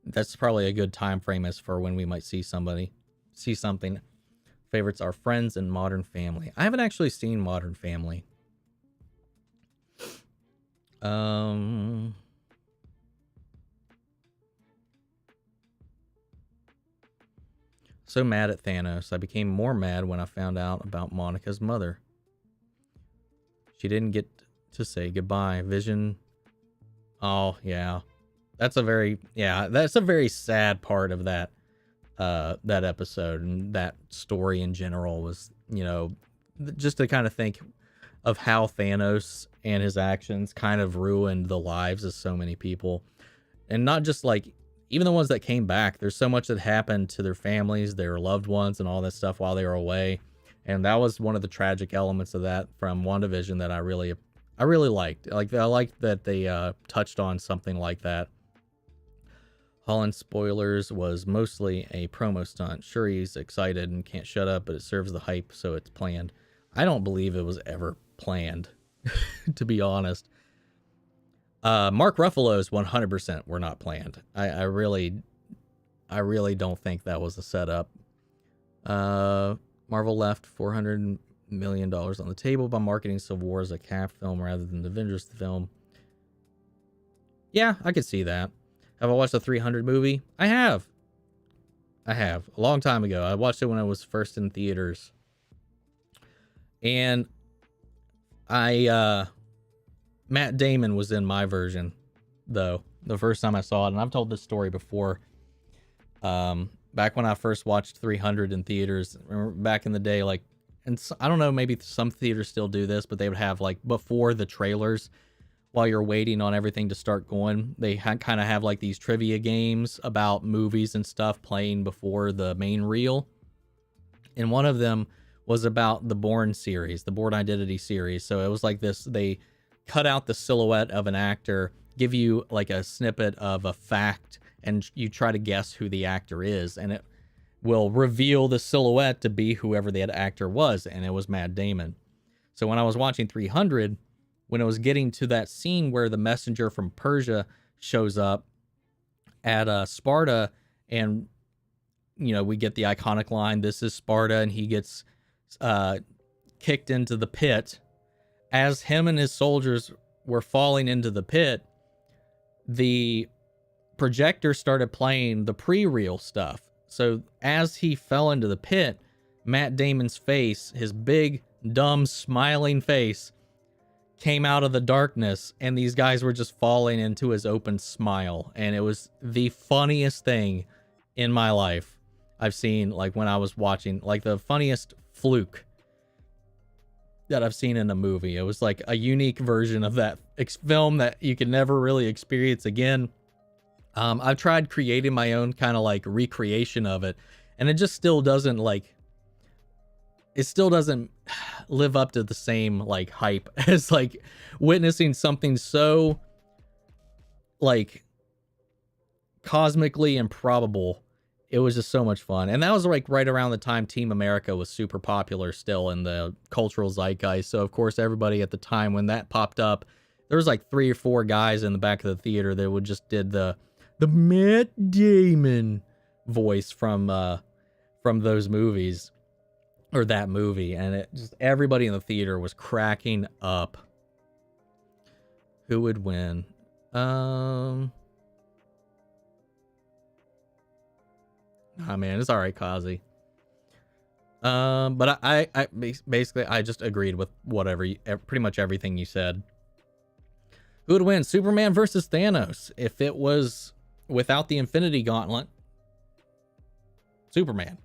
that's probably a good time frame as for when we might see something. Favorites are Friends and Modern Family. I haven't actually seen Modern Family. So mad at Thanos. I became more mad when I found out about Monica's mother. She didn't get to say goodbye. Vision. Oh, yeah. That's a very sad part of that episode, and that story in general was, just to kind of think of how Thanos and his actions kind of ruined the lives of so many people. And not just like, even the ones that came back, there's so much that happened to their families, their loved ones, and all that stuff while they were away. And that was one of the tragic elements of that from WandaVision that I really liked. I liked that they touched on something like that. Holland spoilers was mostly a promo stunt. Sure, he's excited and can't shut up, but it serves the hype, so it's planned. I don't believe it was ever planned, to be honest. Mark Ruffalo's 100% were not planned. I really don't think that was a setup. Marvel left $400 million on the table by marketing Civil War as a Cap film rather than the Avengers film. Yeah, I could see that. Have I watched the 300 movie? I have. I have. A long time ago. I watched it when I was first in theaters. And Matt Damon was in my version, though, the first time I saw it. And I've told this story before. Back when I first watched 300 in theaters, remember back in the day, like, and I don't know, maybe some theaters still do this, but they would have, like, before the trailers, while you're waiting on everything to start going, they kind of have, like, these trivia games about movies and stuff playing before the main reel. And one of them was about the Bourne series, the Bourne Identity series. So it was like this, they cut out the silhouette of an actor, give you, like, a snippet of a fact, and you try to guess who the actor is, and it will reveal the silhouette to be whoever that actor was, and it was Matt Damon. So when I was watching 300, when it was getting to that scene where the messenger from Persia shows up at Sparta, and, you know, we get the iconic line, "This is Sparta," and he gets kicked into the pit. As him and his soldiers were falling into the pit, the projector started playing the pre-reel stuff. So as he fell into the pit, Matt Damon's face, his big, dumb, smiling face, came out of the darkness, and these guys were just falling into his open smile. And it was the funniest thing in my life I've seen, like, when I was watching, like, the funniest fluke that I've seen in a movie. It was like a unique version of that film that you can never really experience again. I've tried creating my own kind of, like, recreation of it, and it just still doesn't, like, it still doesn't live up to the same, like, hype as, like, witnessing something so, like, cosmically improbable. It was just so much fun. And that was, like, right around the time Team America was super popular still in the cultural zeitgeist. So of course everybody at the time when that popped up, there was like 3 or 4 guys in the back of the theater that would just did the Matt Damon voice from those movies, or that movie, and it just, everybody in the theater was cracking up. Who would win? Oh man, it's all right, Kazi. But I basically I just agreed with whatever pretty much everything you said. Who would win, Superman versus Thanos? If it was without the Infinity Gauntlet, Superman.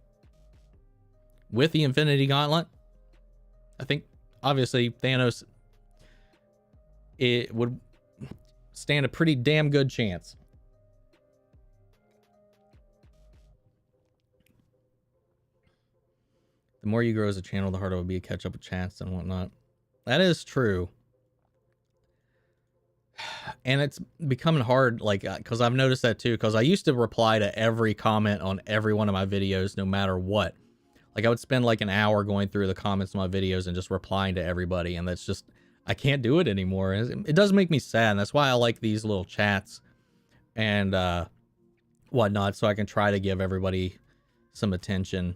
With the Infinity Gauntlet, I think obviously Thanos, it would stand a pretty damn good chance. The more you grow as a channel, the harder it will be to catch up with chats and whatnot. That is true. And it's becoming hard, like, because I've noticed that too, because I used to reply to every comment on every one of my videos, no matter what. Like, I would spend like an hour going through the comments on my videos and just replying to everybody, and that's just, I can't do it anymore. It does make me sad, and that's why I like these little chats and whatnot, so I can try to give everybody some attention.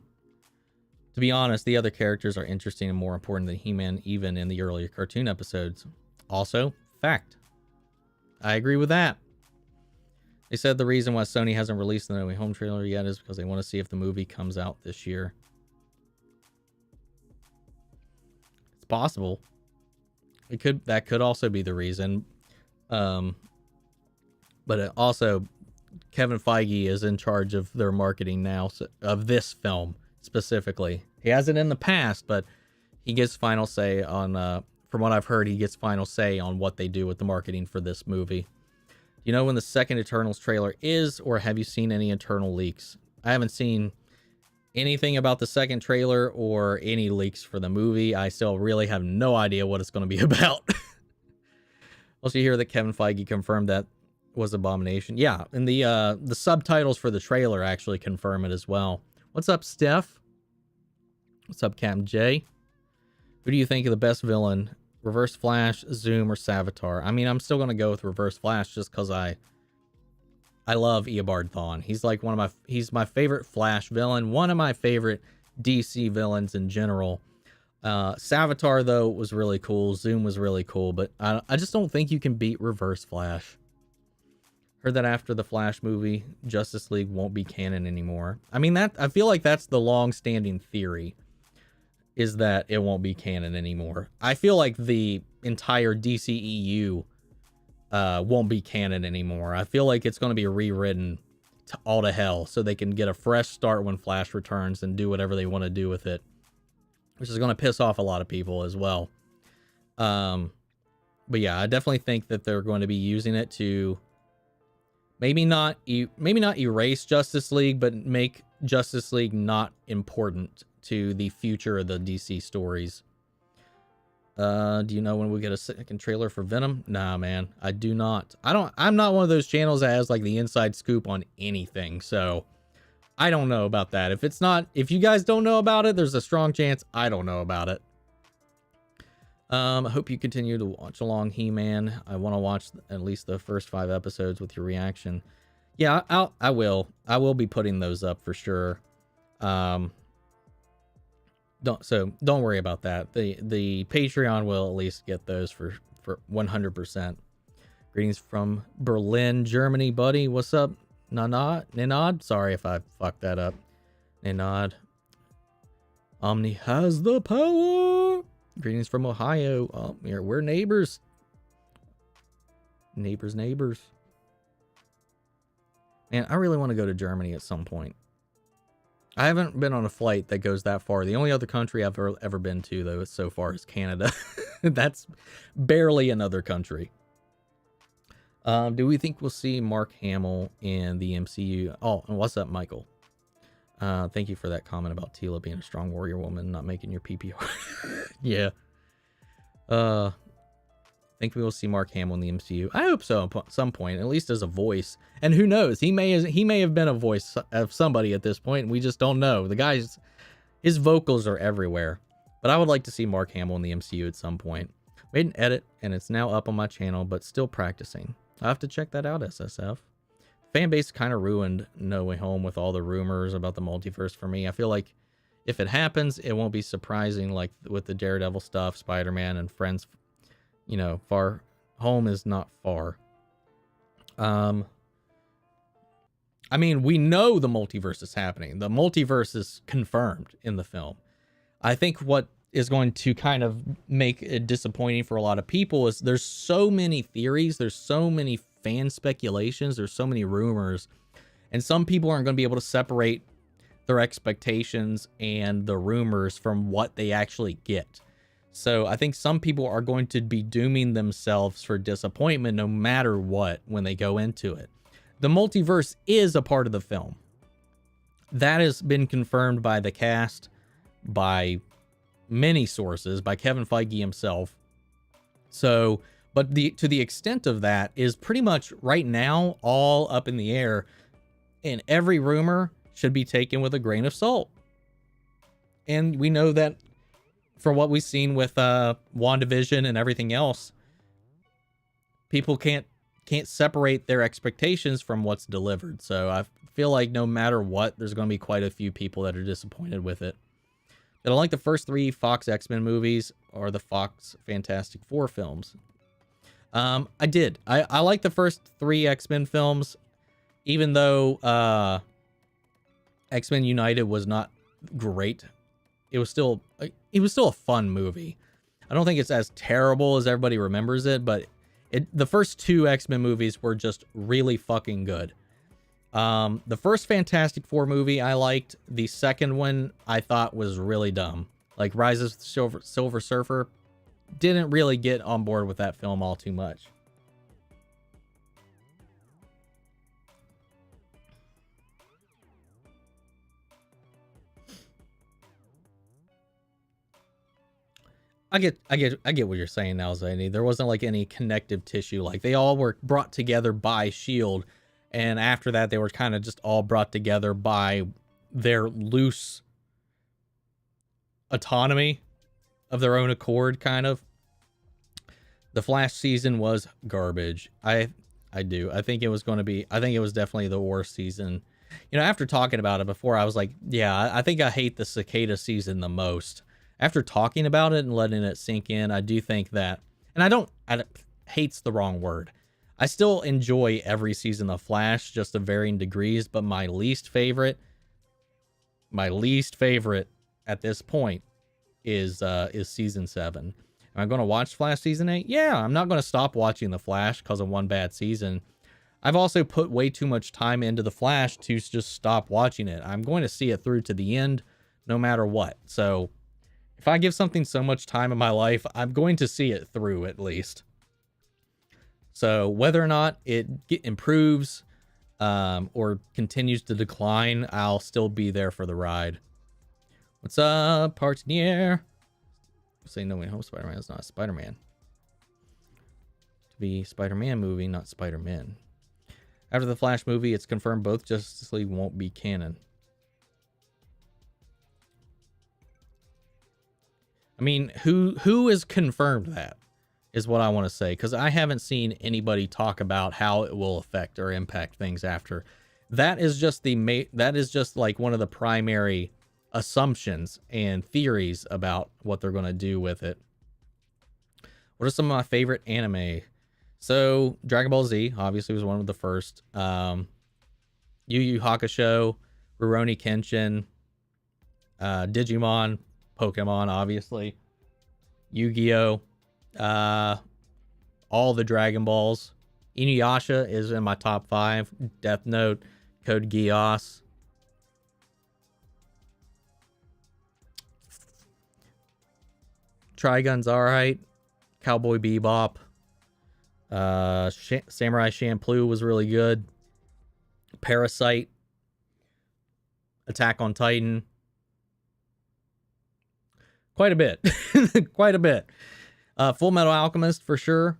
To be honest, the other characters are interesting and more important than He-Man, even in the earlier cartoon episodes. Also, fact. I agree with that. They said the reason why Sony hasn't released the No Way Home trailer yet is because they want to see if the movie comes out this year. It's possible. That could also be the reason. But it also, Kevin Feige is in charge of their marketing now, of this film specifically. He hasn't in the past, but he gets final say on, from what I've heard, he gets final say on what they do with the marketing for this movie. Do you know when the second Eternals trailer is, or have you seen any internal leaks? I haven't seen anything about the second trailer or any leaks for the movie. I still really have no idea what it's going to be about. Also, you hear that Kevin Feige confirmed that was Abomination. Yeah, and the subtitles for the trailer actually confirm it as well. What's up, Steph? What's up, Captain J? Who do you think of the best villain? Reverse Flash, Zoom, or Savitar? I mean, I'm still going to go with Reverse Flash just because I love Eobard Thawne. He's like he's my favorite Flash villain. One of my favorite DC villains in general. Savitar, though, was really cool. Zoom was really cool, but I just don't think you can beat Reverse Flash. Heard that after the Flash movie, Justice League won't be canon anymore. I mean, that I feel like that's the long-standing theory, is that it won't be canon anymore. I feel like the entire DCEU won't be canon anymore. I feel like it's going to be rewritten to all to hell so they can get a fresh start when Flash returns and do whatever they want to do with it, which is going to piss off a lot of people as well. But yeah, I definitely think that they're going to be using it to maybe not erase Justice League, but make Justice League not important to the future of the DC stories. Do you know when we get a second trailer for Venom? Nah, man, I do not. I'm not one of those channels that has like the inside scoop on anything, so I don't know about that. If you guys don't know about it, there's a strong chance I don't know about it. I hope you continue to watch along, He-Man. I want to watch at least the first 5 episodes with your reaction. Yeah, I will be putting those up for sure. Don't worry about that. The Patreon will at least get those for 100%. Greetings from Berlin, Germany, buddy. What's up, Nanad? Sorry if I fucked that up. Nanad. Omni has the power. Greetings from Ohio. Oh, we're neighbors. Neighbors. Man, I really want to go to Germany at some point. I haven't been on a flight that goes that far. The only other country I've ever been to, though, so far is Canada. That's barely another country. Do we think we'll see Mark Hamill in the MCU? Oh, and what's up, Michael? Thank you for that comment about Tila being a strong warrior woman, not making your PPR. Yeah. Think we will see Mark Hamill in the MCU. I hope so at some point, at least as a voice. And who knows? He may have been a voice of somebody at this point. And we just don't know. The guy's, his vocals are everywhere. But I would like to see Mark Hamill in the MCU at some point. Made an edit, and it's now up on my channel, but still practicing. I'll have to check that out, SSF. Fan base kind of ruined No Way Home with all the rumors about the multiverse for me. I feel like if it happens, it won't be surprising, like with the Daredevil stuff, Spider-Man, and Friends. You know, far home is not far. I mean, we know the multiverse is happening. The multiverse is confirmed in the film. I think what is going to kind of make it disappointing for a lot of people is there's so many theories, there's so many fan speculations, there's so many rumors, and some people aren't going to be able to separate their expectations and the rumors from what they actually get. So I think some people are going to be dooming themselves for disappointment no matter what when they go into it. The multiverse is a part of the film. That has been confirmed by the cast, by many sources, by Kevin Feige himself. So, but to the extent of that is pretty much right now all up in the air, and every rumor should be taken with a grain of salt. And we know that for what we've seen with WandaVision and everything else, people can't separate their expectations from what's delivered. So I feel like no matter what, there's going to be quite a few people that are disappointed with it. I don't like the first 3 Fox X-Men movies or the Fox Fantastic Four films. I did. I like the first 3 X-Men films, even though X-Men United was not great. It was still a fun movie. I don't think it's as terrible as everybody remembers it, but the first 2 X-Men movies were just really fucking good. The first Fantastic Four movie I liked. The second one I thought was really dumb. Like Rise of the Silver Surfer, didn't really get on board with that film all too much. I get what you're saying now, Zaini. There wasn't like any connective tissue. Like they all were brought together by S.H.I.E.L.D. And after that, they were kind of just all brought together by their loose autonomy of their own accord, kind of. The Flash season was garbage. I think it was definitely the worst season. You know, after talking about it before, I was like, yeah, I think I hate the Cicada season the most. After talking about it and letting it sink in, I do think that, and I don't hate's the wrong word. I still enjoy every season of Flash, just to varying degrees, but my least favorite at this point is season 7. Am I going to watch Flash season 8? Yeah, I'm not going to stop watching The Flash because of one bad season. I've also put way too much time into The Flash to just stop watching it. I'm going to see it through to the end, no matter what. So if I give something so much time in my life, I'm going to see it through at least. So whether or not it improves or continues to decline, I'll still be there for the ride. What's up, Partinier? Say No Way Home Spider-Man is not Spider-Man. To be Spider-Man movie, not Spider-Man. After the Flash movie, it's confirmed both Justice League won't be canon. I mean, who has confirmed that is what I want to say, because I haven't seen anybody talk about how it will affect or impact things after. That is just like one of the primary assumptions and theories about what they're going to do with it. What are some of my favorite anime? So Dragon Ball Z obviously was one of the first. Yu Yu Hakusho, Rurouni Kenshin, Digimon, Pokemon, obviously, Yu-Gi-Oh, all the Dragon Balls. Inuyasha is in my top 5. Death Note, Code Geass. Trigun's alright. Cowboy Bebop. Samurai Champloo was really good. Parasite. Attack on Titan. Quite a bit. Quite a bit. Full Metal Alchemist for sure.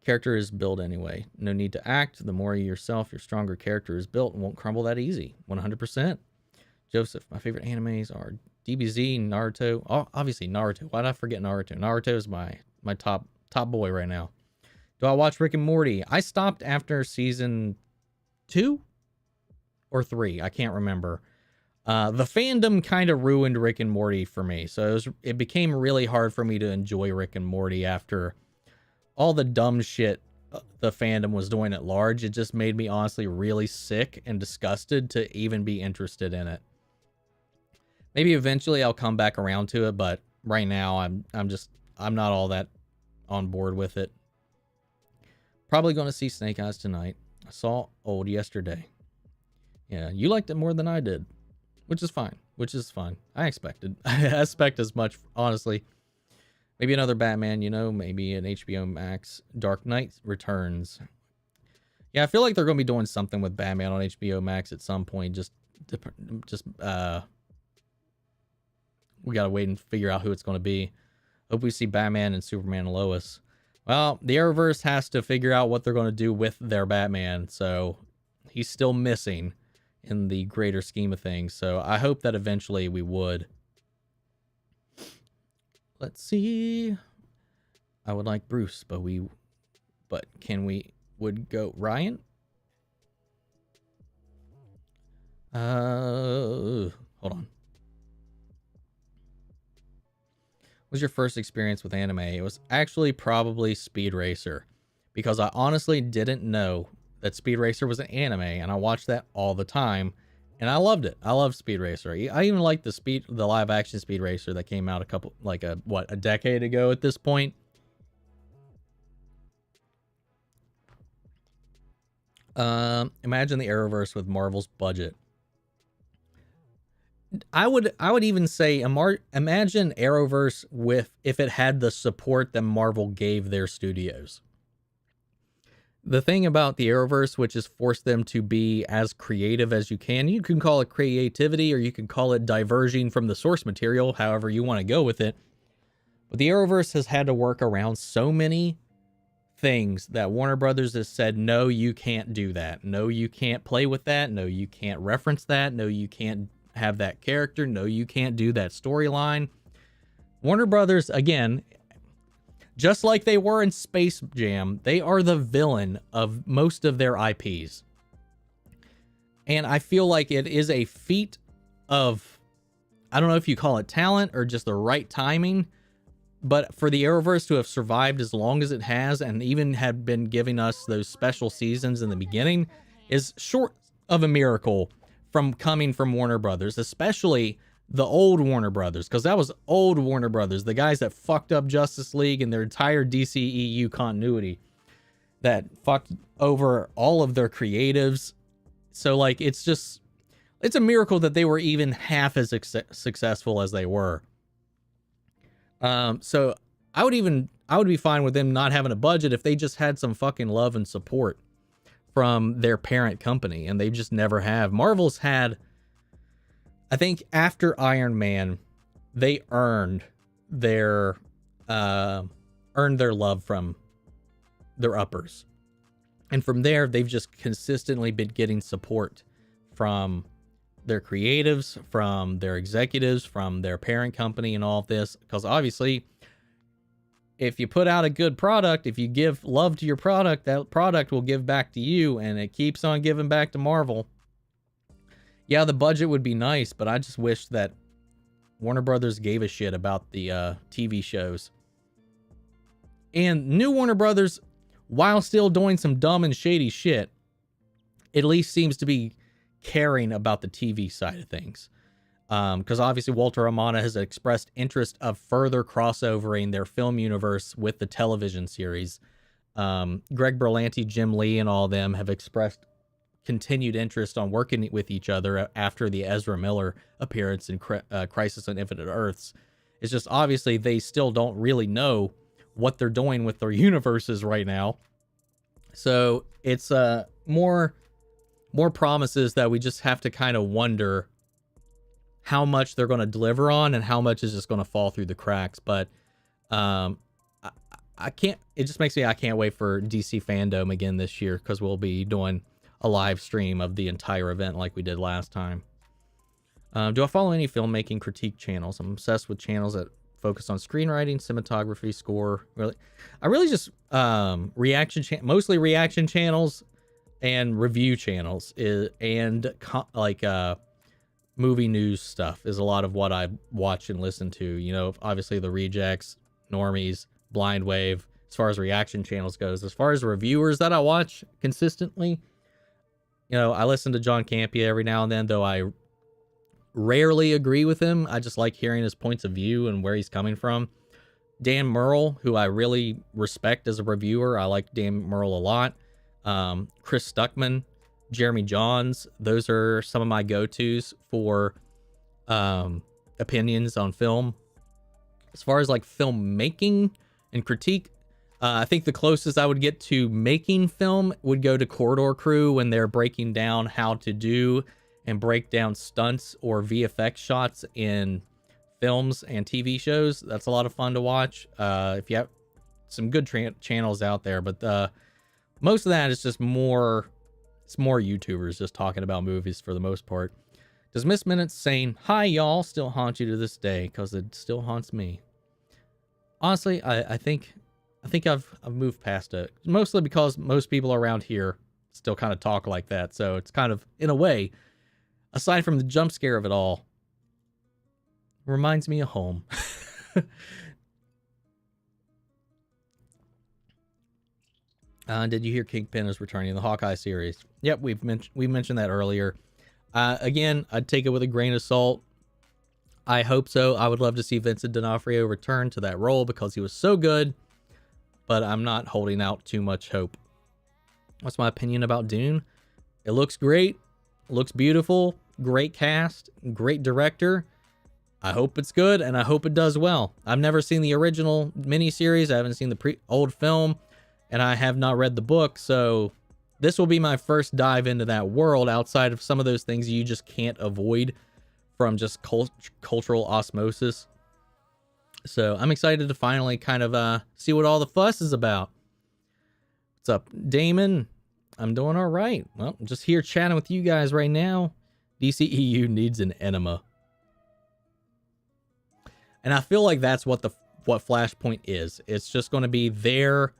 Character is built anyway. No need to act. The more yourself, your stronger character is built and won't crumble that easy. 100%. Joseph, my favorite animes are DBZ, Naruto. Oh, obviously Naruto. Why did I forget Naruto? Naruto is my top boy right now. Do I watch Rick and Morty? I stopped after season 2 or 3. I can't remember. The fandom kind of ruined Rick and Morty for me. So it became really hard for me to enjoy Rick and Morty after all the dumb shit the fandom was doing at large. It just made me honestly really sick and disgusted to even be interested in it. Maybe eventually I'll come back around to it, but right now I'm not all that on board with it. Probably going to see Snake Eyes tonight. I saw Old yesterday. Yeah, you liked it more than I did. Which is fine. I expected. I expect as much, honestly. Maybe another Batman, maybe an HBO Max. Dark Knight Returns. Yeah, I feel like they're going to be doing something with Batman on HBO Max at some point. We got to wait and figure out who it's going to be. Hope we see Batman and Superman and Lois. Well, the Arrowverse has to figure out what they're going to do with their Batman, so he's still missing in the greater scheme of things. So I hope that eventually we would. Let's see. I would like Bruce, but would go Ryan? Hold on. What was your first experience with anime? It was actually probably Speed Racer, because I honestly didn't know that Speed Racer was an anime, and I watched that all the time, and I loved it. I love Speed Racer. I even liked the live action Speed Racer that came out a decade ago at this point. Imagine the Arrowverse with Marvel's budget. I would even say imagine Arrowverse if it had the support that Marvel gave their studios. The thing about the Arrowverse, which has forced them to be as creative as you can call it creativity, or you can call it diverging from the source material, however you want to go with it. But the Arrowverse has had to work around so many things that Warner Brothers has said, no, you can't do that. No, you can't play with that. No, you can't reference that. No, you can't have that character. No, you can't do that storyline. Warner Brothers, again, just like they were in Space Jam, they are the villain of most of their IPs. And I feel like it is a feat of, I don't know if you call it talent or just the right timing, But for the Arrowverse to have survived as long as it has, and even had been giving us those special seasons in the beginning, is short of a miracle from coming from Warner Brothers, especially the old Warner Brothers, because that was old Warner Brothers, the guys that fucked up Justice League and their entire DCEU continuity, that fucked over all of their creatives. So, like, it's a miracle that they were even half as successful as they were. So I would be fine with them not having a budget if they just had some fucking love and support from their parent company, and they just never have. Marvel's had, I think after Iron Man, they earned their love from their uppers. And from there, they've just consistently been getting support from their creatives, from their executives, from their parent company, and all of this. Because obviously, if you put out a good product, if you give love to your product, that product will give back to you, and it keeps on giving back to Marvel. Yeah, the budget would be nice, but I just wish that Warner Brothers gave a shit about the TV shows. And new Warner Brothers, while still doing some dumb and shady shit, at least seems to be caring about the TV side of things. Because obviously Walter Amana has expressed interest of further crossovering their film universe with the television series. Greg Berlanti, Jim Lee, and all of them have expressed continued interest on working with each other after the Ezra Miller appearance in Crisis on Infinite Earths. It's just obviously they still don't really know what they're doing with their universes right now. So it's more promises that we just have to kind of wonder how much they're going to deliver on and how much is just going to fall through the cracks. But I can't, it just makes me, I can't wait for DC Fandom again this year, because we'll be doing a live stream of the entire event like we did last time. Do I follow any filmmaking critique channels? I'm obsessed with channels that focus on screenwriting, cinematography, score. I really just mostly reaction channels and review channels, and movie news stuff is a lot of what I watch and listen to. You know, obviously the Rejects, Normies, Blind Wave, as far as reaction channels goes. As far as reviewers that I watch consistently, you know, I listen to John Campea every now and then, though I rarely agree with him. I just like hearing his points of view and where he's coming from. Dan Murrell, who I really respect as a reviewer. I like Dan Murrell a lot. Chris Stuckman, Jeremy Johns, those are some of my go-tos for opinions on film. As far as like filmmaking and critique, I think the closest I would get to making film would go to Corridor Crew, when they're breaking down how to do and break down stunts or VFX shots in films and TV shows. That's a lot of fun to watch. If you have some good channels out there, but most of that is just more, it's more YouTubers just talking about movies for the most part. Does Miss Minutes saying "Hi y'all" still haunt you to this day? Because it still haunts me. Honestly, I think I've moved past it. Mostly because most people around here still kind of talk like that. So it's kind of, in a way, aside from the jump scare of it all, reminds me of home. Did you hear Kingpin is returning in the Hawkeye series? Yep, we mentioned that earlier. Again, I'd take it with a grain of salt. I hope so. I would love to see Vincent D'Onofrio return to that role because he was so good, but I'm not holding out too much hope. What's my opinion about Dune? It looks great. It looks beautiful. Great cast. Great director. I hope it's good, and I hope it does well. I've never seen the original miniseries. I haven't seen the old film, and I have not read the book, so this will be my first dive into that world outside of some of those things you just can't avoid from just cultural osmosis. So I'm excited to finally kind of see what all the fuss is about. What's up, Damon? I'm doing all right. Well, I'm just here chatting with you guys right now. DCEU needs an enema. And I feel like that's what Flashpoint is. It's just going to be their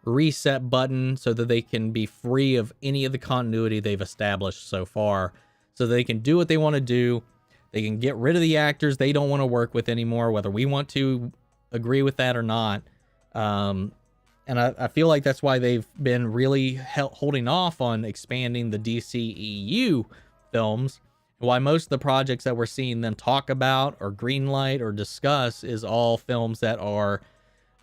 reset button so that they can be free of any of the continuity they've established so far, so they can do what they want to do. They can get rid of the actors they don't want to work with anymore, whether we want to agree with that or not. And I feel like that's why they've been really holding off on expanding the DCEU films. Why most of the projects that we're seeing them talk about or greenlight or discuss is all films that are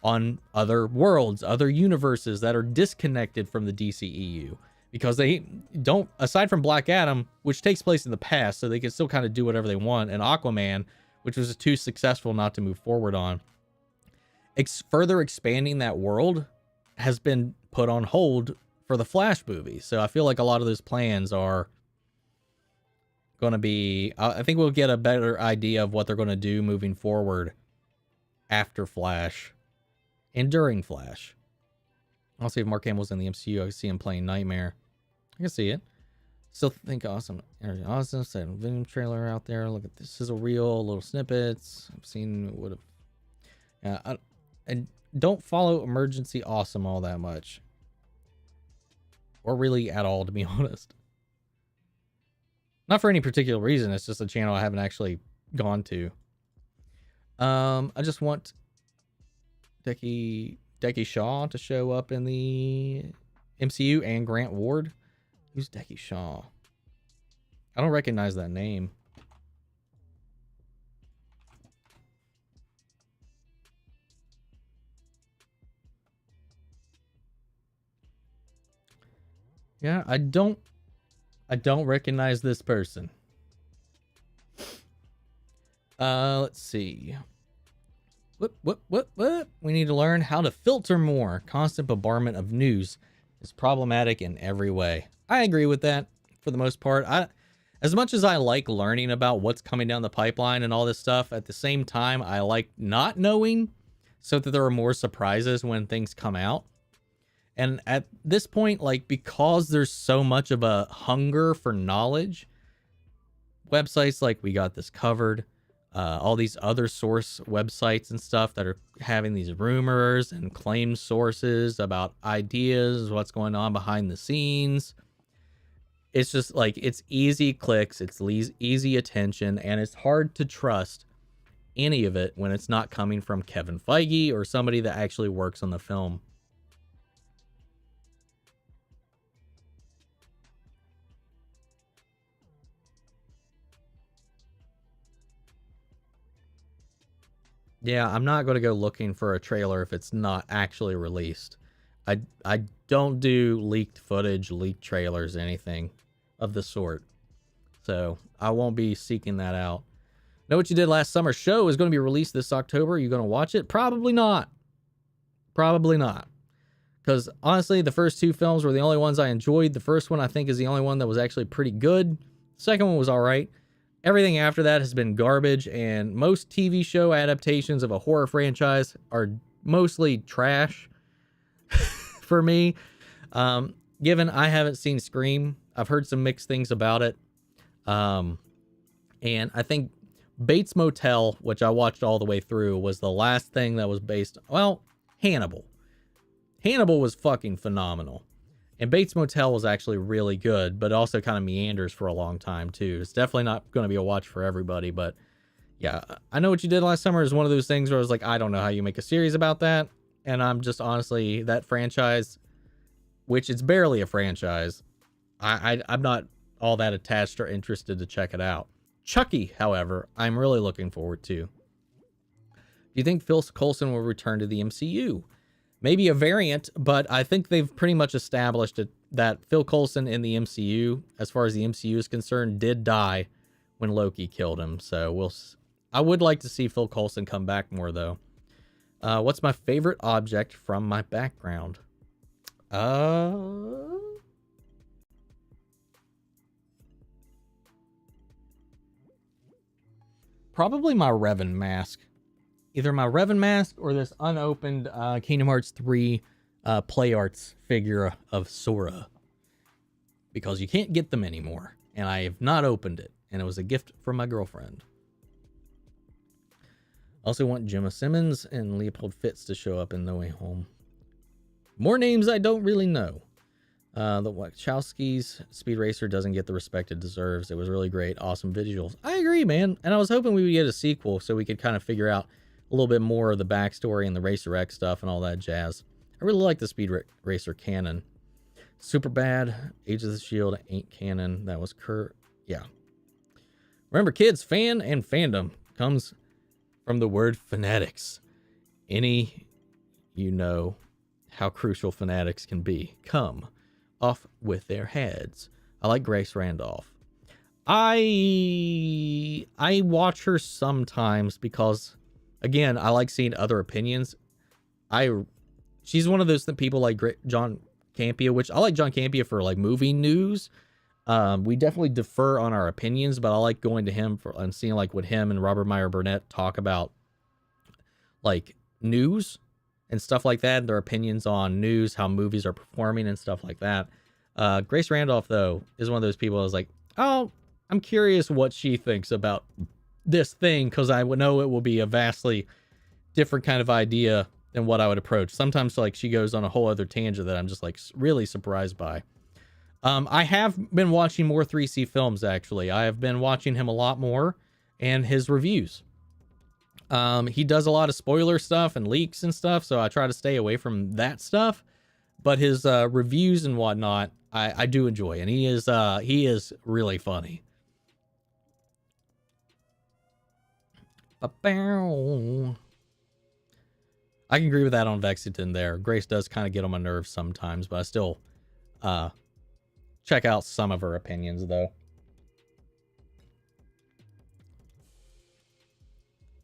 on other worlds, other universes that are disconnected from the DCEU. Because they don't, aside from Black Adam, which takes place in the past, so they can still kind of do whatever they want, and Aquaman, which was too successful not to move forward on. Further expanding that world has been put on hold for the Flash movie. So I feel like a lot of those plans are going to be, I think we'll get a better idea of what they're going to do moving forward after Flash and during Flash. I'll see if Mark Hamill's in the MCU. I can see him playing Nightmare. I can see it. Still think awesome. Awesome. Said Venom trailer out there. Look at this. Sizzle reel, little snippets. I've seen what have. And don't follow Emergency Awesome all that much. Or really at all, to be honest. Not for any particular reason. It's just a channel I haven't actually gone to. I just want Decky Shaw to show up in the MCU and Grant Ward. Who's Decky Shaw? I don't recognize that name. Yeah, I don't recognize this person. Let's see. What? We need to learn how to filter more. Constant bombardment of news is problematic in every way. I agree with that for the most part. As much as I like learning about what's coming down the pipeline and all this stuff, at the same time, I like not knowing so that there are more surprises when things come out. And at this point, like, because there's so much of a hunger for knowledge, websites like We Got This Covered, all these other source websites and stuff that are having these rumors and claim sources about ideas, what's going on behind the scenes. It's just like, it's easy clicks, it's easy attention, and it's hard to trust any of it when it's not coming from Kevin Feige or somebody that actually works on the film. Yeah, I'm not going to go looking for a trailer if it's not actually released. I don't do leaked footage, leaked trailers, anything of the sort. So I won't be seeking that out. Know What You Did Last Summer show is going to be released this October. Are you going to watch it? Probably not. Probably not. Because honestly, the first two films were the only ones I enjoyed. The first one, I think, is the only one that was actually pretty good. The second one was all right. Everything after that has been garbage, and most TV show adaptations of a horror franchise are mostly trash for me. Given I haven't seen Scream, I've heard some mixed things about it. And I think Bates Motel, which I watched all the way through, was the last thing that was based... Well, Hannibal. Hannibal was fucking phenomenal. And Bates Motel was actually really good, but also kind of meanders for a long time, too. It's definitely not going to be a watch for everybody, but yeah, I Know What You Did Last Summer is one of those things where I was like, I don't know how you make a series about that. And I'm just honestly, that franchise, which it's barely a franchise, I'm not all that attached or interested to check it out. Chucky, however, I'm really looking forward to. Do you think Phil Coulson will return to the MCU? Maybe a variant, but I think they've pretty much established it, that Phil Coulson in the MCU, as far as the MCU is concerned, did die when Loki killed him. So I would like to see Phil Coulson come back more, though. What's my favorite object from my background? Probably my Revan mask. Either my Revan mask or this unopened Kingdom Hearts 3 Play Arts figure of Sora. Because you can't get them anymore. And I have not opened it. And it was a gift from my girlfriend. Also want Gemma Simmons and Leopold Fitz to show up in No Way Home. More names I don't really know. The Wachowskis Speed Racer doesn't get the respect it deserves. It was really great. Awesome visuals. I agree, man. And I was hoping we would get a sequel so we could kind of figure out a little bit more of the backstory and the Racer X stuff and all that jazz. I really like the Speed Racer canon. Superbad, Age of the Shield ain't canon. That was yeah. Remember, kids, fan and fandom comes from the word fanatics. You know how crucial fanatics can be. Come off with their heads. I like Grace Randolph. I watch her sometimes because, again, I like seeing other opinions. She's one of those people like John Campea, which I like John Campea for like movie news. We definitely defer on our opinions, but I like going to him and seeing like what him and Robert Meyer Burnett talk about, like news and stuff like that, their opinions on news, how movies are performing and stuff like that. Grace Randolph, though, is one of those people I was like, oh, I'm curious what she thinks about this thing, because I would know it will be a vastly different kind of idea than what I would approach. Sometimes like she goes on a whole other tangent that I'm just like really surprised by. I have been watching more 3C films, actually. I have been watching him a lot more and his reviews. He does a lot of spoiler stuff and leaks and stuff, so I try to stay away from that stuff. But his reviews and whatnot, I do enjoy, and he is really funny. I can agree with that on Vexington there. Grace does kind of get on my nerves sometimes, but I still check out some of her opinions, though.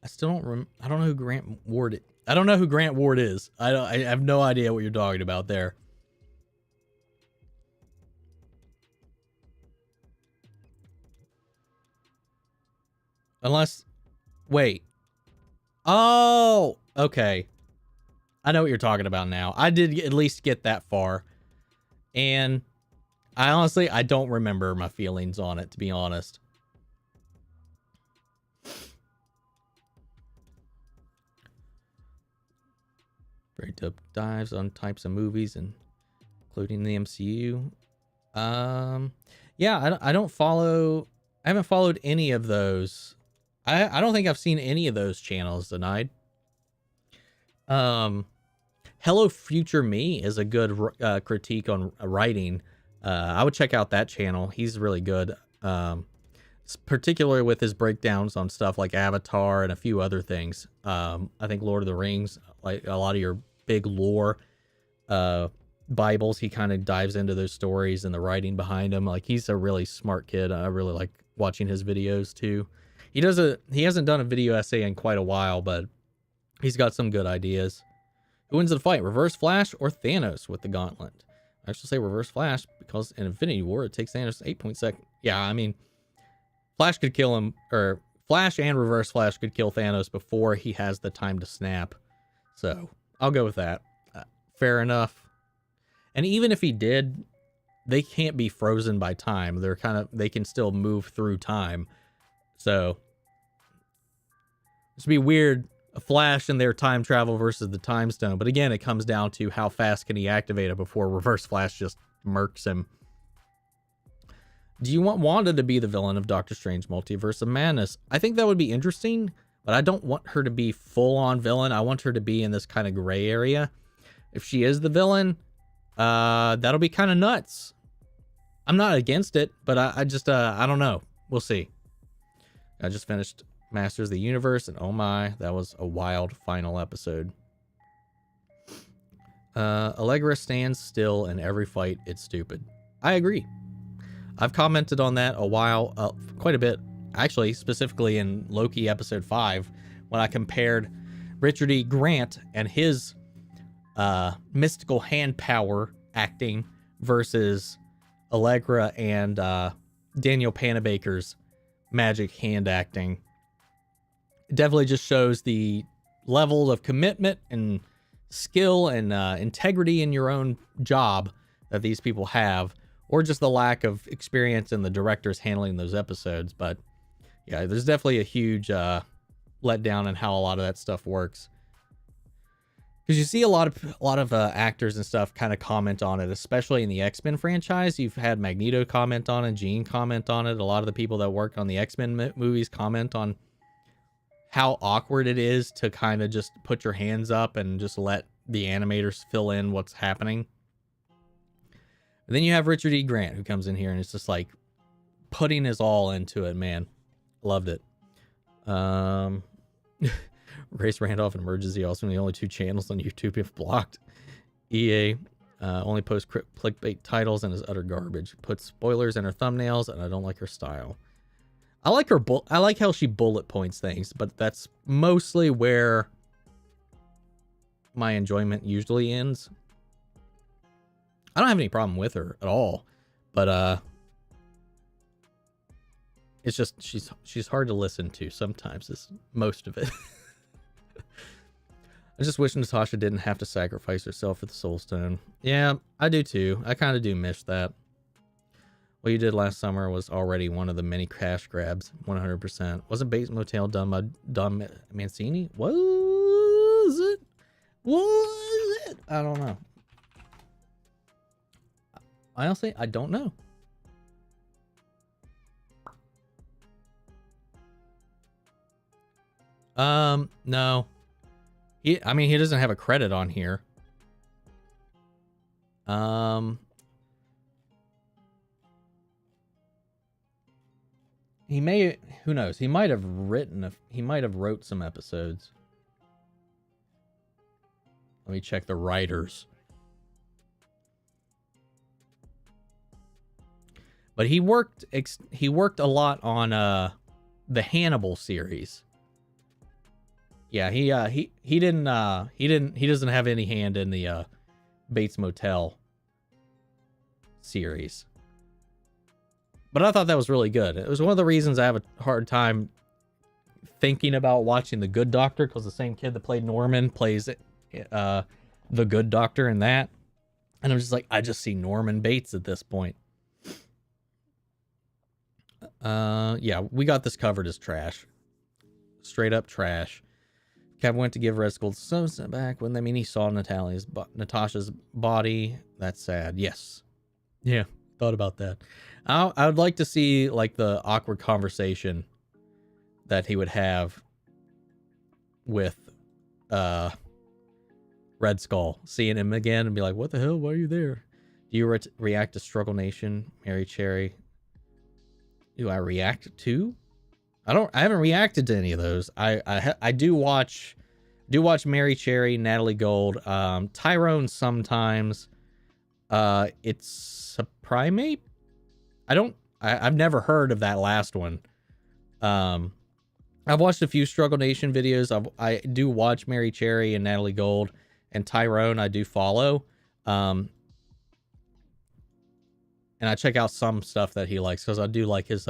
I still don't I don't know who Grant Ward is. I don't know who Grant Ward is. I have no idea what you're talking about there. Unless, wait. Oh, okay. I know what you're talking about now. I did at least get that far. And I don't remember my feelings on it, to be honest. Very deep dives on types of movies, including the MCU. Yeah, I don't follow. I haven't followed any of those. I don't think I've seen any of those channels denied. Hello Future Me is a good critique on writing. I would check out that channel. He's really good. Particularly with his breakdowns on stuff like Avatar and a few other things. I think Lord of the Rings, like a lot of your big lore Bibles, he kind of dives into those stories and the writing behind them. Like, he's a really smart kid. I really like watching his videos too. He hasn't done a video essay in quite a while, but he's got some good ideas. Who wins the fight, Reverse Flash or Thanos with the Gauntlet? I should say Reverse Flash, because in Infinity War it takes Thanos 8 seconds. Yeah, I mean, Flash could kill him, or Flash and Reverse Flash could kill Thanos before he has the time to snap. So I'll go with that. Fair enough. And even if he did, they can't be frozen by time. They can still move through time. So it'd be weird, a Flash and their time travel versus the Time Stone. But again, it comes down to how fast can he activate it before Reverse Flash just murks him. Do you want Wanda to be the villain of Doctor Strange Multiverse of Madness? I think that would be interesting, but I don't want her to be full-on villain. I want her to be in this kind of gray area. If she is the villain, that'll be kind of nuts. I'm not against it, but I don't know. We'll see. I just finished Masters of the Universe, and oh my, that was a wild final episode. Allegra stands still in every fight. It's stupid. I agree. I've commented on that quite a bit, actually, specifically in Loki episode 5, when I compared Richard E. Grant and his mystical hand power acting versus Allegra and Daniel Panabaker's magic hand acting. It definitely just shows the level of commitment and skill and integrity in your own job that these people have, or just the lack of experience in the directors handling those episodes. But yeah, there's definitely a huge letdown in how a lot of that stuff works. Because you see a lot of actors and stuff kind of comment on it, especially in the X-Men franchise. You've had Magneto comment on it, Jean comment on it. A lot of the people that work on the X-Men movies comment on how awkward it is to kind of just put your hands up and just let the animators fill in what's happening. And then you have Richard E. Grant, who comes in here and it's just like putting his all into it, man. Loved it. Race Randolph and Emergency, also the only 2 channels on YouTube if blocked. EA only posts clickbait titles and is utter garbage. Puts spoilers in her thumbnails, and I don't like her style. I like her. I like how she bullet points things, but that's mostly where my enjoyment usually ends. I don't have any problem with her at all, but it's just she's hard to listen to sometimes. Is most of it. I just wish Natasha didn't have to sacrifice herself for the Soul Stone. Yeah, I do too. I kind of do miss that. What you did last summer was already one of the many cash grabs, 100%. Wasn't Bates Motel done by Don Mancini? Was it? Was it? I don't know. Honestly, I don't know. No. I mean, he doesn't have a credit on here. He may, who knows? He might have wrote some episodes. Let me check the writers. But he worked a lot on the Hannibal series. Yeah, he doesn't have any hand in the Bates Motel series. But I thought that was really good. It was one of the reasons I have a hard time thinking about watching The Good Doctor, because the same kid that played Norman plays the Good Doctor in that. And I'm just like, I just see Norman Bates at this point. Yeah, we got this covered as trash. Straight up trash. Kevin went to give Red Skull so back when he saw Natasha's body. That's sad. Yes. Yeah, thought about that. I would like to see like the awkward conversation that he would have with Red Skull, seeing him again and be like, what the hell? Why are you there? Do you react to Struggle Nation, Mary Cherry? Do I react to? I haven't reacted to any of those. I do watch Mary Cherry, Natalie Gold, Tyrone sometimes. It's a primate. I've never heard of that last one. I've watched a few Struggle Nation videos. I do watch Mary Cherry and Natalie Gold, and Tyrone I do follow. And I check out some stuff that he likes, because I do like his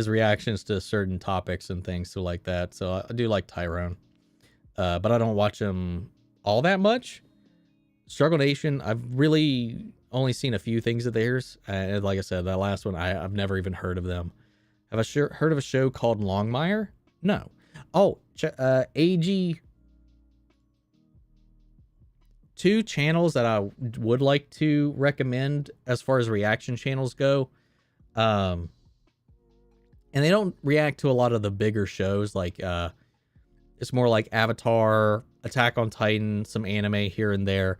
reactions to certain topics and things, so like that. So I do like Tyrone, but I don't watch him all that much. Struggle Nation, I've really only seen a few things of theirs. And like I said, that last one, I've never even heard of them. Have I heard of a show called Longmire? No. Oh, AG. 2 channels that I would like to recommend as far as reaction channels go. And they don't react to a lot of the bigger shows. Like, it's more like Avatar, Attack on Titan, some anime here and there.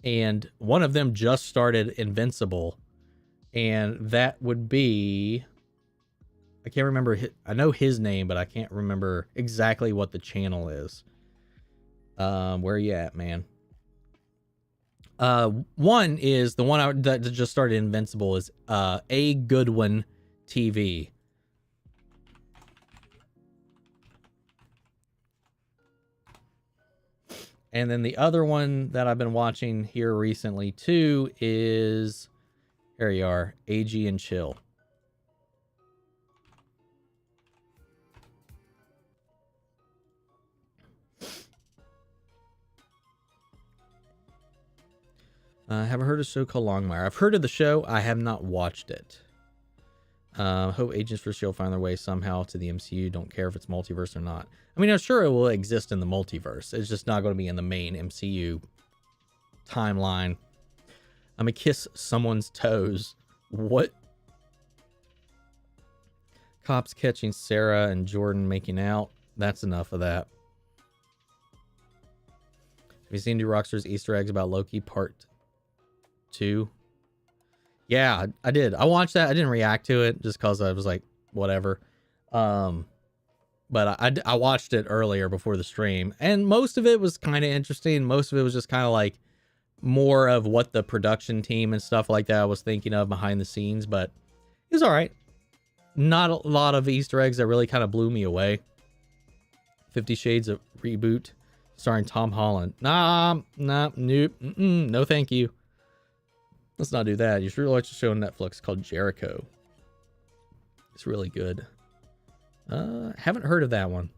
And one of them just started Invincible, and that would be, I can't remember. I know his name, but I can't remember exactly what the channel is. Where are you at, man? One is the one that just started Invincible is A Goodwin TV. And then the other one that I've been watching here recently too is, here you are, AG and Chill. I haven't heard of a show called Longmire. I've heard of the show. I have not watched it. Hope Agents for S.H.I.E.L.D. find their way somehow to the MCU. Don't care if it's multiverse or not. I mean, I'm sure it will exist in the multiverse. It's just not going to be in the main MCU timeline. I'm going to kiss someone's toes. What? Cops catching Sarah and Jordan making out. That's enough of that. Have you seen Do Rockstar's Easter eggs about Loki Part 2? Yeah, I did. I watched that. I didn't react to it just because I was like, whatever. But I watched it earlier before the stream, and most of it was kind of interesting. Most of it was just kind of like more of what the production team and stuff like that was thinking of behind the scenes, but it was all right. Not a lot of Easter eggs that really kind of blew me away. 50 Shades of reboot starring Tom Holland. Nope. No, thank you. Let's not do that. You should really watch a show on Netflix called Jericho. It's really good. Haven't heard of that one.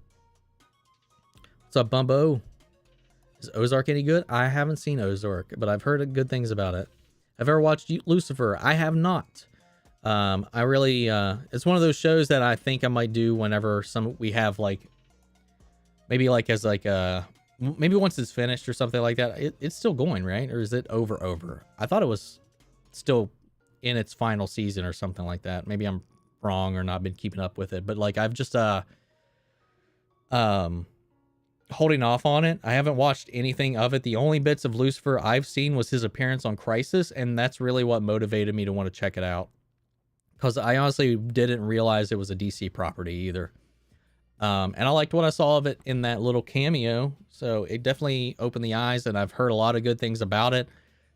What's up, Bumbo? Is Ozark any good? I haven't seen Ozark, but I've heard good things about it. Have you ever watched Lucifer? I have not. I really, it's one of those shows that I think I might do whenever we have like, maybe like as like maybe once it's finished or something like that. It's still going, right? Or is it over? I thought it was still in its final season or something like that. Maybe I'm wrong or not been keeping up with it, but like I've just holding off on it. I haven't watched anything of it. The only bits of Lucifer I've seen was his appearance on Crisis, and that's really what motivated me to want to check it out, because I honestly didn't realize it was a DC property either. And I liked what I saw of it in that little cameo, so it definitely opened the eyes, and I've heard a lot of good things about it.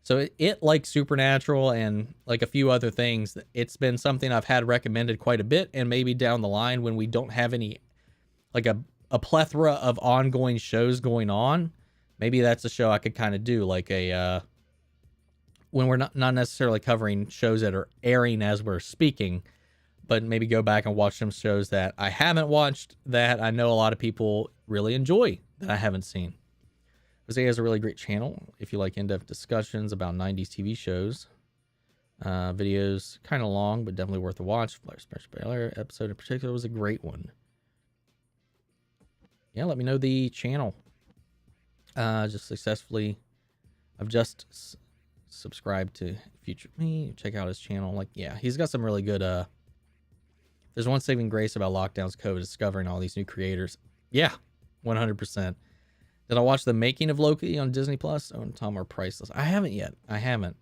So it like Supernatural and like a few other things, it's been something I've had recommended quite a bit, and maybe down the line when we don't have any, like a plethora of ongoing shows going on, maybe that's a show I could kind of do, like a when we're not necessarily covering shows that are airing as we're speaking, but maybe go back and watch some shows that I haven't watched that I know a lot of people really enjoy that I haven't seen. Jose has a really great channel if you like in-depth discussions about 90s TV shows. Videos kind of long, but definitely worth a watch. Flash Special Baylor episode in particular was a great one. Yeah, let me know the channel. I've just subscribed to Future Me. Check out his channel. Like, yeah, he's got some really good. There's one saving grace about lockdowns, COVID, discovering all these new creators. Yeah, 100%. Did I watch the making of Loki on Disney Plus? Oh, and Tom are priceless. I haven't yet. I haven't.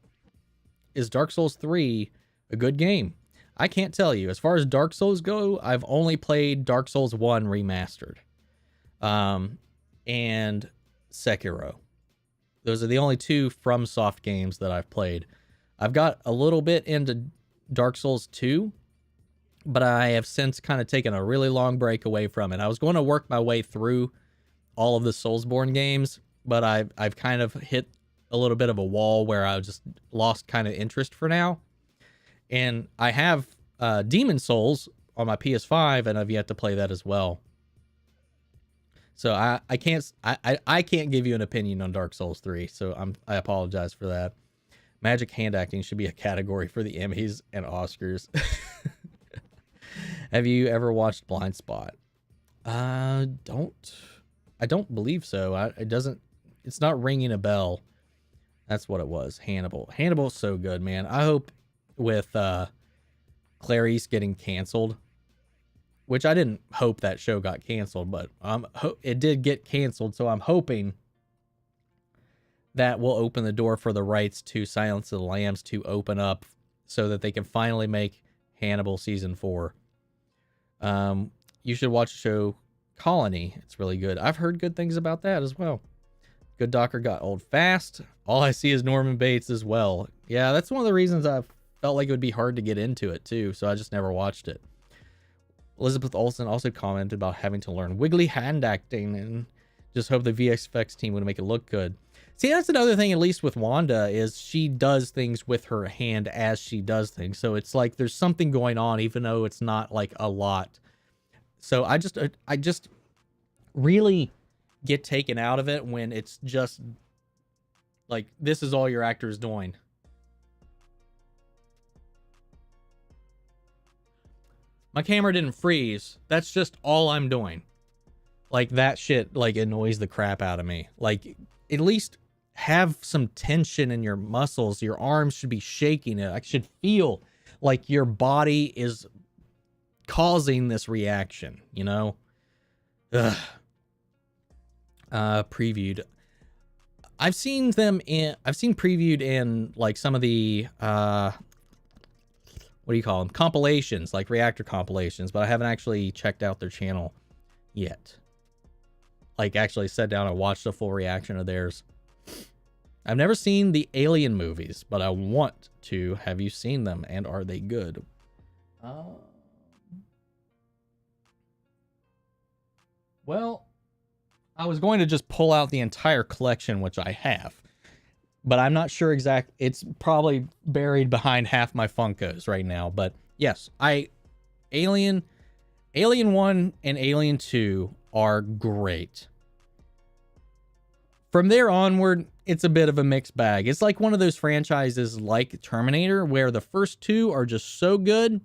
Is Dark Souls 3 a good game? I can't tell you. As far as Dark Souls go, I've only played Dark Souls 1 remastered. And Sekiro. Those are the only two FromSoft games that I've played. I've got a little bit into Dark Souls 2, but I have since kind of taken a really long break away from it. I was going to work my way through all of the Soulsborne games, but I've kind of hit a little bit of a wall where I just lost kind of interest for now. And I have Demon Souls on my PS5, and I've yet to play that as well. So I can't give you an opinion on Dark Souls 3, so I apologize for that. Magic hand acting should be a category for the Emmys and Oscars. Have you ever watched Blind Spot? I don't believe so. It's not ringing a bell. That's what it was. Hannibal's so good, man. I hope with Clarice getting canceled, which I didn't hope that show got canceled, but it did get canceled, so I'm hoping that will open the door for the rights to Silence of the Lambs to open up so that they can finally make Hannibal season 4. You should watch the show Colony. It's really good. I've heard good things about that as well. Good Doctor got old fast. All I see is Norman Bates as well. Yeah, that's one of the reasons I felt like it would be hard to get into it too, so I just never watched it. Elizabeth Olsen also commented about having to learn wiggly hand acting and just hope the VFX team would make it look good. See, that's another thing, at least with Wanda, is she does things with her hand as she does things. So it's like there's something going on, even though it's not like a lot. So I just really get taken out of it when it's just like, this is all your actor is doing. My camera didn't freeze. That's just all I'm doing. Like, that shit, like, annoys the crap out of me. Like, at least have some tension in your muscles. Your arms should be shaking. I should feel like your body is causing this reaction, you know? Ugh. Previewed. I've seen previewed in like some of the what do you call them? Compilations, like reactor compilations, but I haven't actually checked out their channel yet. Like actually sat down and watched a full reaction of theirs. I've never seen the Alien movies, but I want to. Have you seen them, and are they good? Well, I was going to just pull out the entire collection, which I have, but I'm not sure exact. It's probably buried behind half my Funkos right now. But yes, Alien 1 and Alien 2 are great. From there onward, it's a bit of a mixed bag. It's like one of those franchises like Terminator, where the first two are just so good.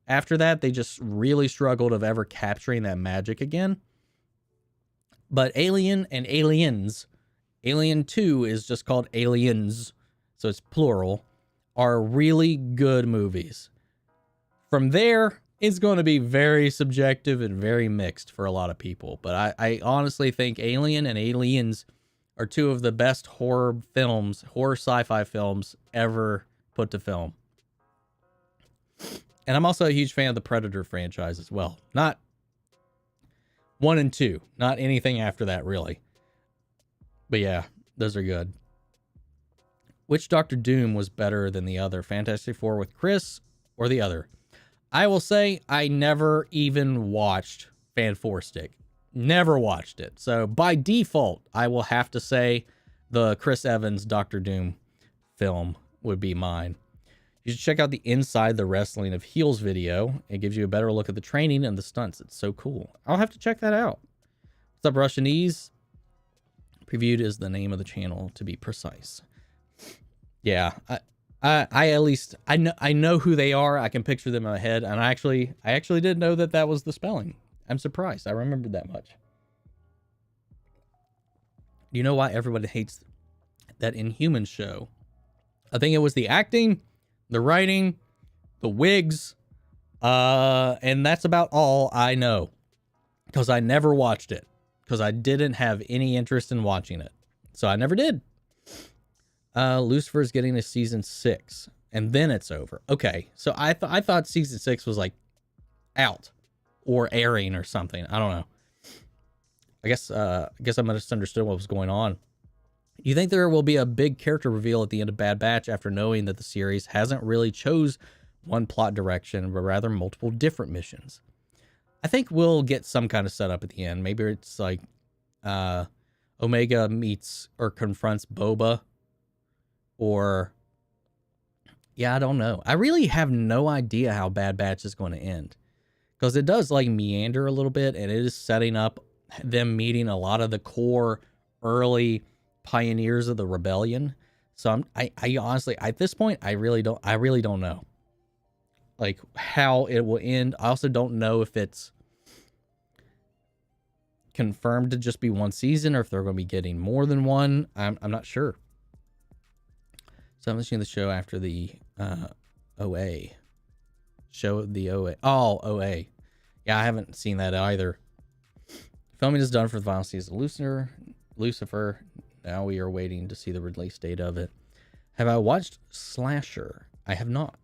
After that, they just really struggled of ever capturing that magic again. But Alien and Aliens, Alien 2 is just called Aliens, so it's plural, are really good movies. From there, it's going to be very subjective and very mixed for a lot of people. But I honestly think Alien and Aliens are two of the best horror sci-fi films ever put to film. And I'm also a huge fan of the Predator franchise as well. Not 1 and 2, not anything after that, really. But yeah, those are good. Which Doctor Doom was better than the other? Fantastic Four with Chris or the other? I will say I never even watched Fan Four Stick. Never watched it. So by default, I will have to say the Chris Evans Doctor Doom film would be mine. You should check out the Inside the Wrestling of Heels video. It gives you a better look at the training and the stunts. It's so cool. I'll have to check that out. What's up, Russianese? Previewed is the name of the channel, to be precise. Yeah, I at least I know who they are. I can picture them in my head, and I actually didn't know that was the spelling. I'm surprised. I remembered that much. Do you know why everybody hates that Inhumans show? I think it was the acting, the writing, the wigs, and that's about all I know, because I never watched it, because I didn't have any interest in watching it, so I never did. Lucifer's getting to season 6, and then it's over. Okay, so I thought season 6 was like out or airing or something. I don't know. I guess I misunderstood what was going on. Do you think there will be a big character reveal at the end of Bad Batch after knowing that the series hasn't really chose one plot direction, but rather multiple different missions? I think we'll get some kind of setup at the end. Maybe it's like Omega meets or confronts Boba, or yeah, I don't know. I really have no idea how Bad Batch is going to end, because it does like meander a little bit, and it is setting up them meeting a lot of the core early pioneers of the rebellion. So I honestly, at this point, I really don't know like how it will end. I also don't know if it's confirmed to just be one season or if they're going to be getting more than one. I'm not sure. So I'm listening to the show after the OA show. The OA. Oh, OA. Yeah, I haven't seen that either. Filming is done for the final season of Lucifer. Now we are waiting to see the release date of it. Have I watched Slasher? I have not.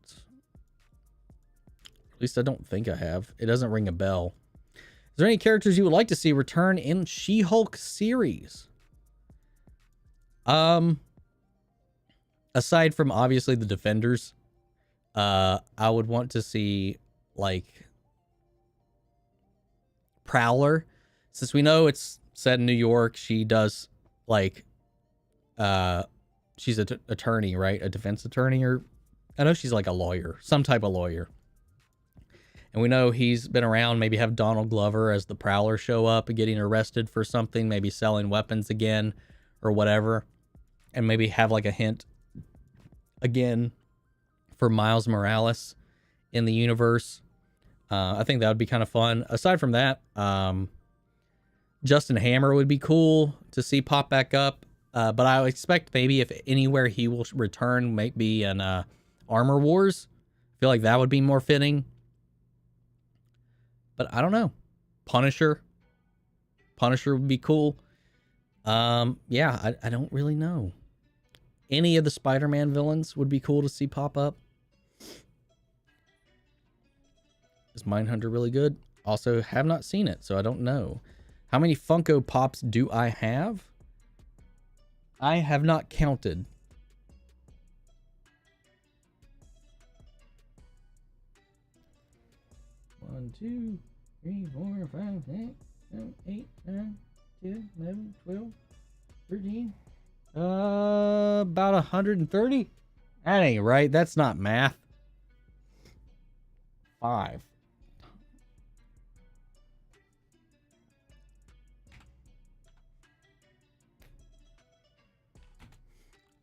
At least I don't think I have. It doesn't ring a bell. Is there any characters you would like to see return in She-Hulk series? Aside from obviously the Defenders, I would want to see like Prowler. Since we know it's set in New York, she does like she's an attorney, right? A defense attorney, or I know she's like a lawyer, some type of lawyer. And we know he's been around. Maybe have Donald Glover as the Prowler show up and getting arrested for something, maybe selling weapons again or whatever. And maybe have like a hint again for Miles Morales in the universe. I think that would be kind of fun. Aside from that, Justin Hammer would be cool to see pop back up. But I would expect maybe if anywhere he will return, maybe in Armor Wars. I feel like that would be more fitting. But I don't know. Punisher. Punisher would be cool. Yeah, I don't really know. Any of the Spider-Man villains would be cool to see pop up. Is Mindhunter really good? Also, have not seen it, so I don't know. How many Funko Pops do I have? I have not counted. One, 2, 3, 4, 5, 6, 7, 8, 9, 10, 11, 12, 13. About 130? That ain't right. That's not math. 5.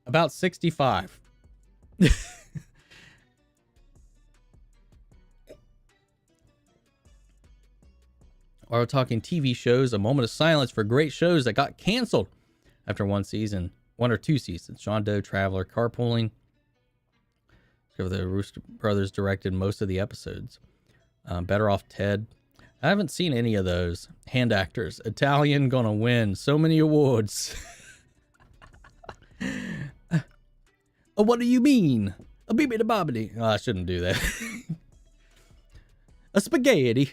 About 65. While we're talking TV shows, a moment of silence for great shows that got canceled after one or 2 seasons. John Doe, Traveler, Carpooling. The Rooster Brothers directed most of the episodes. Better Off Ted. I haven't seen any of those. Hand Actors. Italian gonna win so many awards. What do you mean? A bibi da bobbity. Oh, I shouldn't do that. A spaghetti.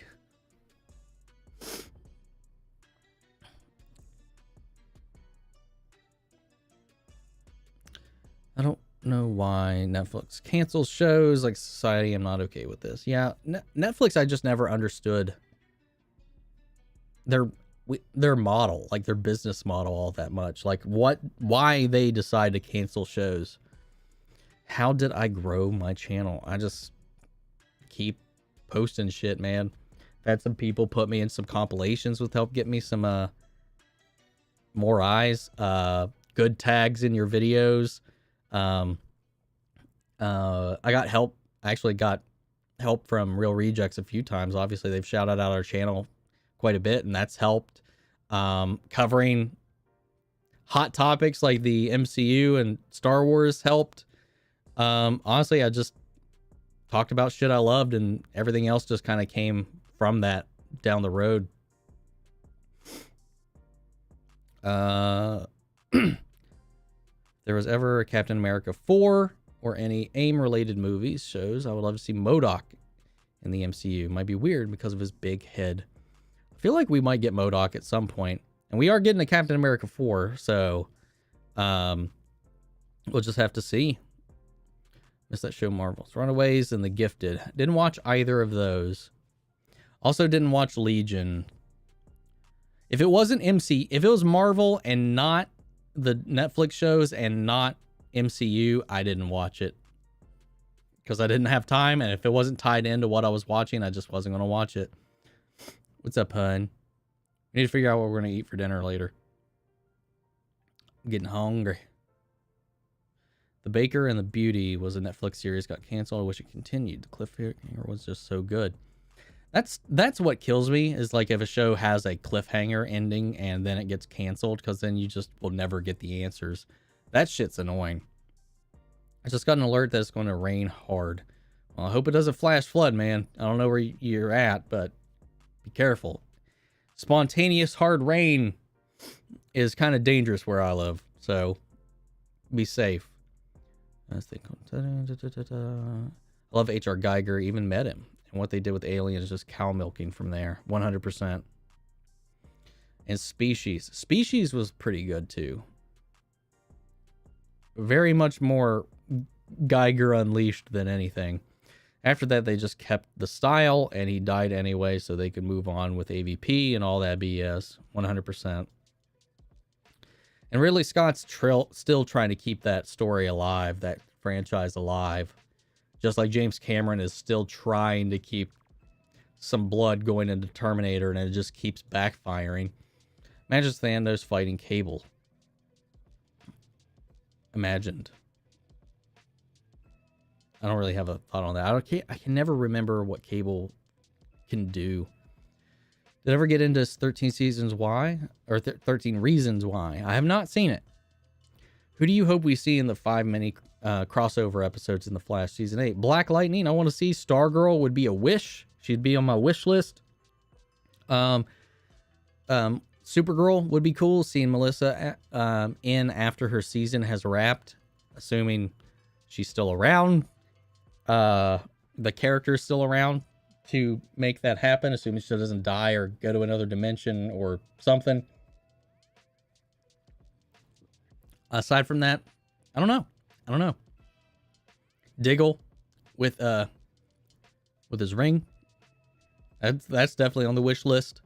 I don't know why Netflix cancels shows like Society. I'm not okay with this. Yeah, Netflix, I just never understood their model, like their business model all that much. Like why they decide to cancel shows. How did I grow my channel? I just keep posting shit, man. I've had some people put me in some compilations with help get me some more eyes, good tags in your videos. I got help. I actually got help from Real Rejects a few times. Obviously, they've shouted out our channel quite a bit, and that's helped. Covering hot topics like the MCU and Star Wars helped. Honestly, I just talked about shit I loved, and everything else just kind of came from that down the road. There was ever a Captain America 4 or any AIM-related movies, shows, I would love to see MODOK in the MCU. Might be weird because of his big head. I feel like we might get MODOK at some point. And we are getting a Captain America 4, so we'll just have to see. Missed that show, Marvel's Runaways and The Gifted. Didn't watch either of those. Also didn't watch Legion. If it wasn't if it was Marvel and not the Netflix shows and not MCU, I didn't watch it because I didn't have time, and if it wasn't tied into what I was watching, I just wasn't going to watch it. What's up, hun? We need to figure out what we're going to eat for dinner later. I'm getting hungry. The Baker and the Beauty was a Netflix series, got canceled. I wish it continued. The cliffhanger was just so good. That's what kills me, is like if a show has a cliffhanger ending and then it gets canceled, because then you just will never get the answers. That shit's annoying. I just got an alert that it's going to rain hard. Well, I hope it doesn't flash flood, man. I don't know where you're at, but be careful. Spontaneous hard rain is kind of dangerous where I live, so be safe. I think I love H.R. Geiger, even met him. And what they did with Alien is just cow milking from there. 100%. And Species. Species was pretty good, too. Very much more Geiger unleashed than anything. After that, they just kept the style, and he died anyway, so they could move on with AVP and all that BS. 100%. And Ridley Scott's still trying to keep that story alive, that franchise alive. Just like James Cameron is still trying to keep some blood going into Terminator, and it just keeps backfiring. Imagine Thanos fighting Cable. Imagined. I don't really have a thought on that. I can never remember what Cable can do. Did it ever get into 13 Seasons Why? Or 13 Reasons Why? I have not seen it. Who do you hope we see in the 5 mini crossover episodes in The Flash Season 8? Black Lightning, I want to see. Stargirl would be a wish. She'd be on my wish list. Supergirl Supergirl would be cool. Seeing Melissa in after her season has wrapped, assuming she's still around. The character is still around to make that happen, assuming she doesn't die or go to another dimension or something. Aside from that, I don't know. Diggle with his ring. That's definitely on the wish list.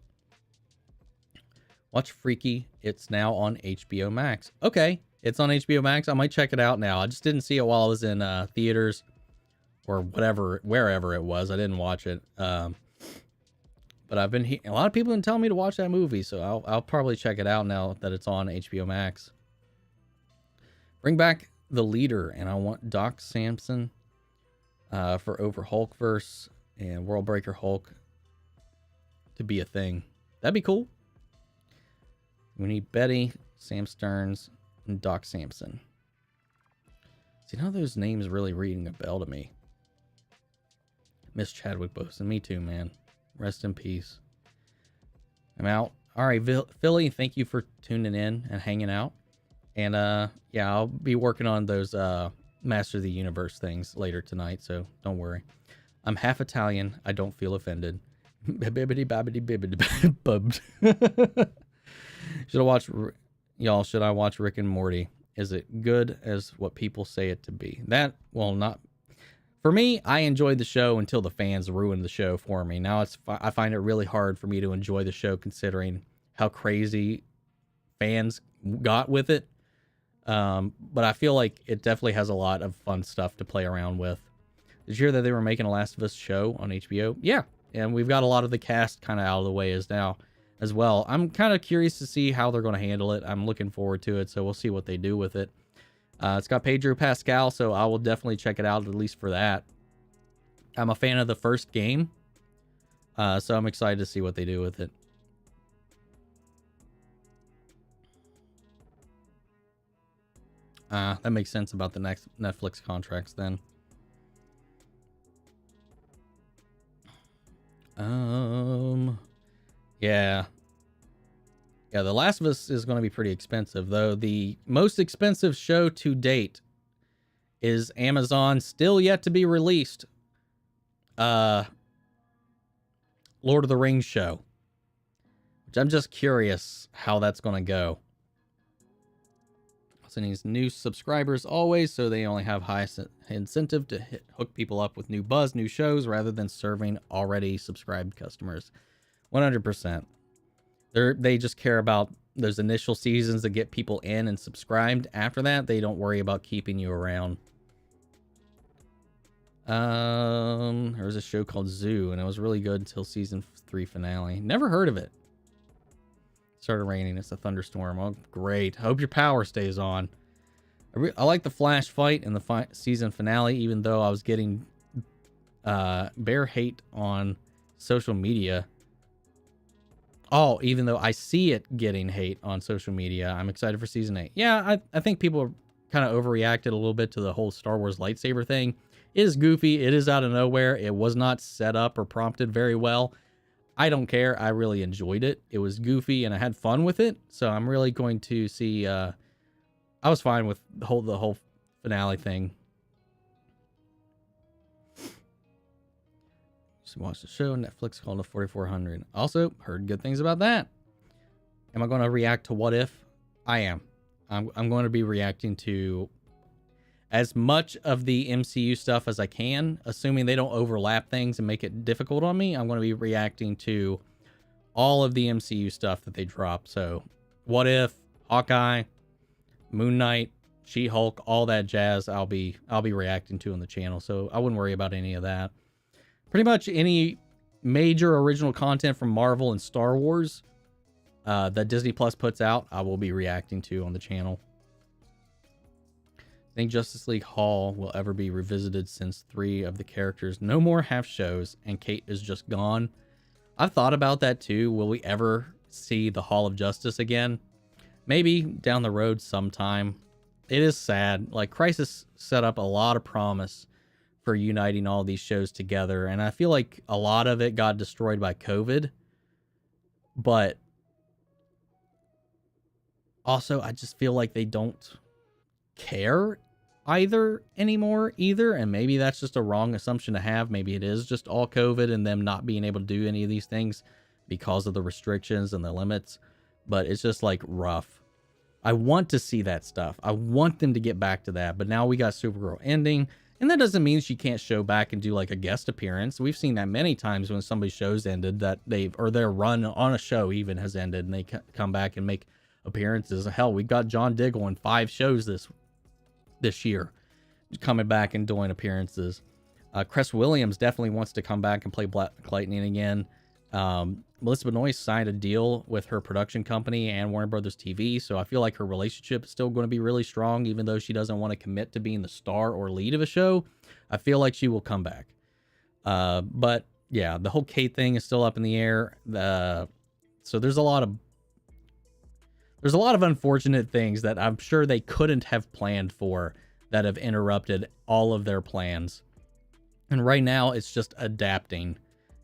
Watch Freaky. It's now on HBO Max. Okay, it's on HBO Max. I might check it out now. I just didn't see it while I was in theaters or wherever it was. I didn't watch it. But I've been a lot of people have been telling me to watch that movie, so I'll probably check it out now that it's on HBO Max. Bring back The Leader, and I want Doc Samson for over Hulkverse and World Breaker Hulk to be a thing. That'd be cool. We need Betty, Sam Stearns, and Doc Samson. See, none of those names really ringing a bell to me. Miss Chadwick Boseman. Me too, man. Rest in peace. I'm out. All right, Philly, thank you for tuning in and hanging out. And, yeah, I'll be working on those Master of the Universe things later tonight, so don't worry. I'm half Italian. I don't feel offended. Bibbidi babbidi bibbidi bubbed. Should I watch Rick and Morty? Is it good as what people say it to be? That will not. For me, I enjoyed the show until the fans ruined the show for me. Now I find it really hard for me to enjoy the show considering how crazy fans got with it. But I feel like it definitely has a lot of fun stuff to play around with. Did you hear that they were making a Last of Us show on HBO? Yeah, and we've got a lot of the cast kind of out of the way as well. I'm kind of curious to see how they're going to handle it. I'm looking forward to it, so we'll see what they do with it. It's got Pedro Pascal, so I will definitely check it out, at least for that. I'm a fan of the first game, so I'm excited to see what they do with it. That makes sense about the next Netflix contracts then. Yeah. Yeah, The Last of Us is going to be pretty expensive, though. The most expensive show to date is Amazon still yet to be released. Lord of the Rings show. Which I'm just curious how that's going to go. Sending new subscribers always, so they only have high incentive to hook people up with new buzz, new shows, rather than serving already subscribed customers. 100%. They just care about those initial seasons that get people in and subscribed. After that, they don't worry about keeping you around. There was a show called Zoo, and it was really good until season 3 finale. Never heard of it. Started raining. It's a thunderstorm. Oh, great. Hope your power stays on. I like the Flash fight in the season finale, even though I was getting bear hate on social media. Oh, even though I see it getting hate on social media, I'm excited for season 8. Yeah, I think people kind of overreacted a little bit to the whole Star Wars lightsaber thing. It is goofy. It is out of nowhere. It was not set up or prompted very well. I don't care. I really enjoyed it. It was goofy and I had fun with it. So I'm really going to see. I was fine with the whole finale thing. Just watched the show. Netflix called it 4400. Also heard good things about that. Am I going to react to What If? I am. I'm going to be reacting to as much of the MCU stuff as I can, assuming they don't overlap things and make it difficult on me. I'm going to be reacting to all of the MCU stuff that they drop. So, What If, Hawkeye, Moon Knight, She-Hulk, all that jazz, I'll be reacting to on the channel. So, I wouldn't worry about any of that. Pretty much any major original content from Marvel and Star Wars that Disney Plus puts out, I will be reacting to on the channel. I think Justice League Hall will ever be revisited since 3 of the characters no more have shows and Kate is just gone. I've thought about that too. Will we ever see the Hall of Justice again? Maybe down the road sometime. It is sad. Like, Crisis set up a lot of promise for uniting all these shows together, and I feel like a lot of it got destroyed by COVID. But Also, I just feel like they don't care either anymore either, and maybe that's just a wrong assumption to have. Maybe it is just all COVID and them not being able to do any of these things because of the restrictions and the limits, but it's just like rough. I want to see that stuff. I want them to get back to that, but now we got Supergirl ending, and that doesn't mean she can't show back and do like a guest appearance. We've seen that many times when somebody's show's ended, that their run on a show even has ended, and they come back and make appearances. Hell, we got John Diggle in 5 shows this year, coming back and doing appearances. Cress Williams definitely wants to come back and play Black Lightning again. Melissa Benoist signed a deal with her production company and Warner Brothers TV, so I feel like her relationship is still going to be really strong, even though she doesn't want to commit to being the star or lead of a show. I feel like she will come back. But yeah, the whole Kate thing is still up in the air. So there's a lot of unfortunate things that I'm sure they couldn't have planned for that have interrupted all of their plans. And right now it's just adapting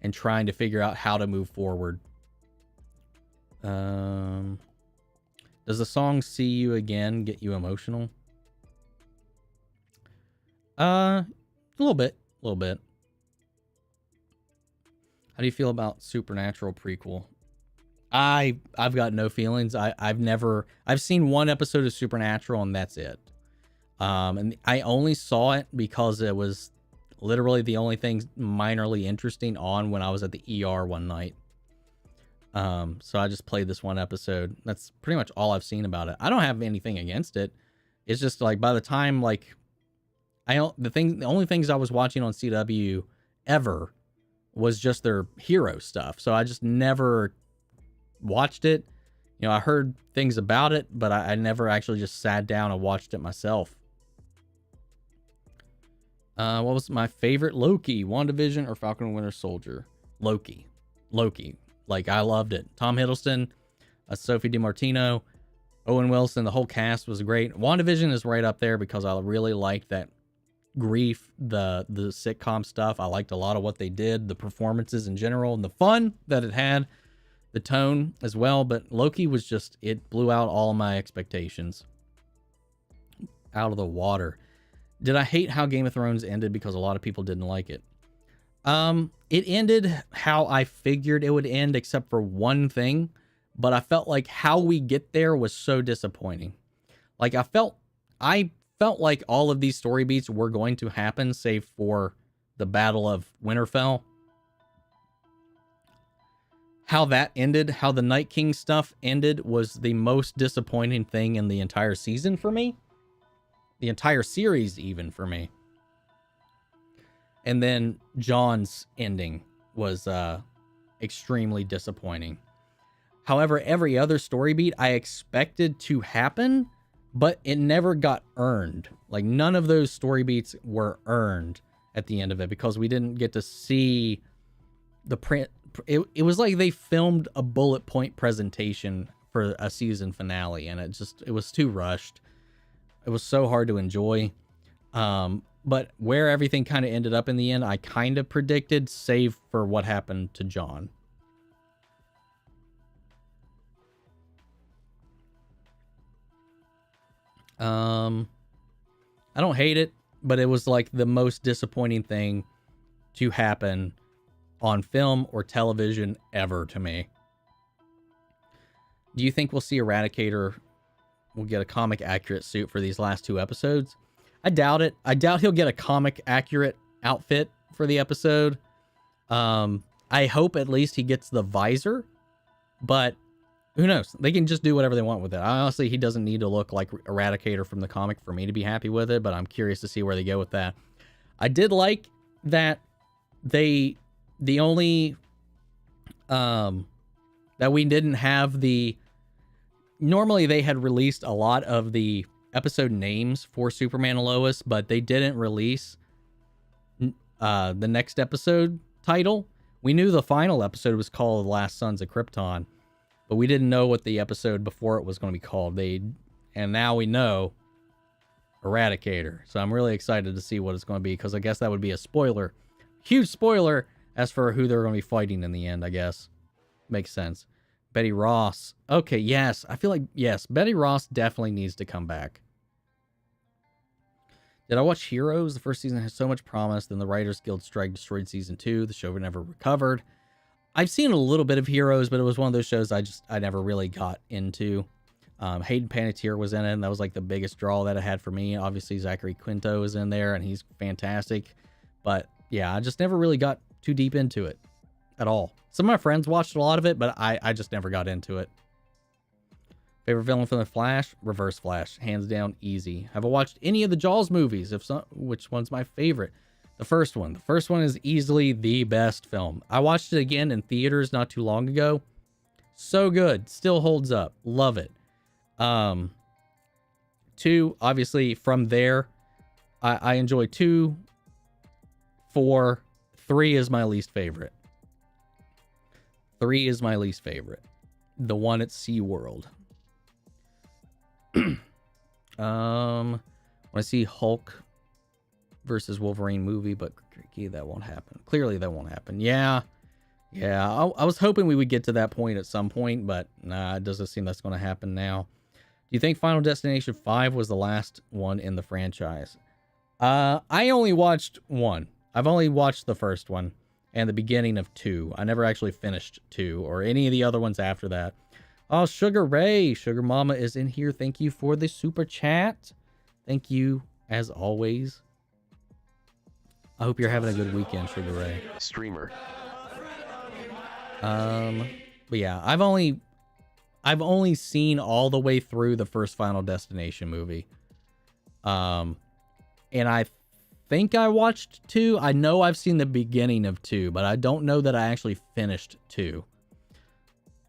and trying to figure out how to move forward. Does the song "See You Again" get you emotional? A little bit. How do you feel about Supernatural prequel? I've got no feelings. I've seen one episode of Supernatural and that's it. And I only saw it because it was literally the only thing minorly interesting on when I was at the ER one night. So I just played this one episode. That's pretty much all I've seen about it. I don't have anything against it. It's just like by the time like the only things I was watching on CW ever was just their hero stuff. So I just never watched it. You know, I heard things about it, but I never actually just sat down and watched it myself. What was my favorite? Loki, WandaVision, or Falcon and Winter Soldier? Loki. Like, I loved it. Tom Hiddleston, Sophie DiMartino, Owen Wilson, the whole cast was great. WandaVision is right up there because I really liked that grief, the sitcom stuff. I liked a lot of what they did, the performances in general, and the fun that it had, the tone as well. But Loki was just, it blew out all my expectations out of the water. Did I hate how Game of Thrones ended because a lot of people didn't like it? It ended how I figured it would end, except for one thing. But I felt like how we get there was so disappointing. Like I felt like all of these story beats were going to happen, save for the Battle of Winterfell. How that ended, how the Night King stuff ended, was the most disappointing thing in the entire season for me. The entire series, even, for me. And then John's ending was extremely disappointing. However, every other story beat I expected to happen, but it never got earned. Like, none of those story beats were earned at the end of it because we didn't get to see the print. It was like they filmed a bullet point presentation for a season finale, and it was too rushed. It was so hard to enjoy. But where everything kind of ended up in the end, I kind of predicted, save for what happened to John. I don't hate it, but it was like the most disappointing thing to happen on film or television ever to me. Do you think we'll see Eradicator will get a comic accurate suit for these last 2 episodes? I doubt it. I doubt he'll get a comic accurate outfit for the episode. I hope at least he gets the visor, but who knows? They can just do whatever they want with it. Honestly, he doesn't need to look like Eradicator from the comic for me to be happy with it, but I'm curious to see where they go with that. I did like that the only that we didn't have the, normally they had released a lot of the episode names for Superman and Lois, but they didn't release the next episode title. We knew the final episode was called The Last Sons of Krypton, but we didn't know what the episode before it was going to be called. And now we know Eradicator. So I'm really excited to see what it's going to be, because I guess that would be a spoiler. Huge spoiler as for who they're going to be fighting in the end, I guess. Makes sense. Betty Ross. Okay, yes. I feel like, yes, Betty Ross definitely needs to come back. Did I watch Heroes? The first season has so much promise. Then the Writers Guild strike destroyed season 2. The show never recovered. I've seen a little bit of Heroes, but it was one of those shows I never really got into. Hayden Panettiere was in it, and that was like the biggest draw that it had for me. Obviously, Zachary Quinto is in there, and he's fantastic. But yeah, I just never really got too deep into it at all. Some of my friends watched a lot of it, but I just never got into it. Favorite villain from The Flash? Reverse Flash. Hands down, easy. Have I watched any of the Jaws movies? If so, which one's my favorite? The first one. The first one is easily the best film. I watched it again in theaters not too long ago. So good. Still holds up. Love it. 2, obviously, from there, I enjoy 2, 4, 3 is my least favorite. 3 is my least favorite. The one at SeaWorld. When I see Hulk versus Wolverine movie, but that won't happen. Clearly that won't happen. Yeah. I was hoping we would get to that point at some point, but nah, it doesn't seem that's going to happen now. Do you think Final Destination 5 was the last one in the franchise? I only watched 1. I've only watched the first one and the beginning of 2. I never actually finished 2 or any of the other ones after that. Oh, Sugar Ray. Sugar Mama is in here. Thank you for the super chat. Thank you, as always. I hope you're having a good weekend, Sugar Ray. Streamer. But yeah, I've only seen all the way through the first Final Destination movie. And I think I watched 2. I know I've seen the beginning of 2, but I don't know that I actually finished 2.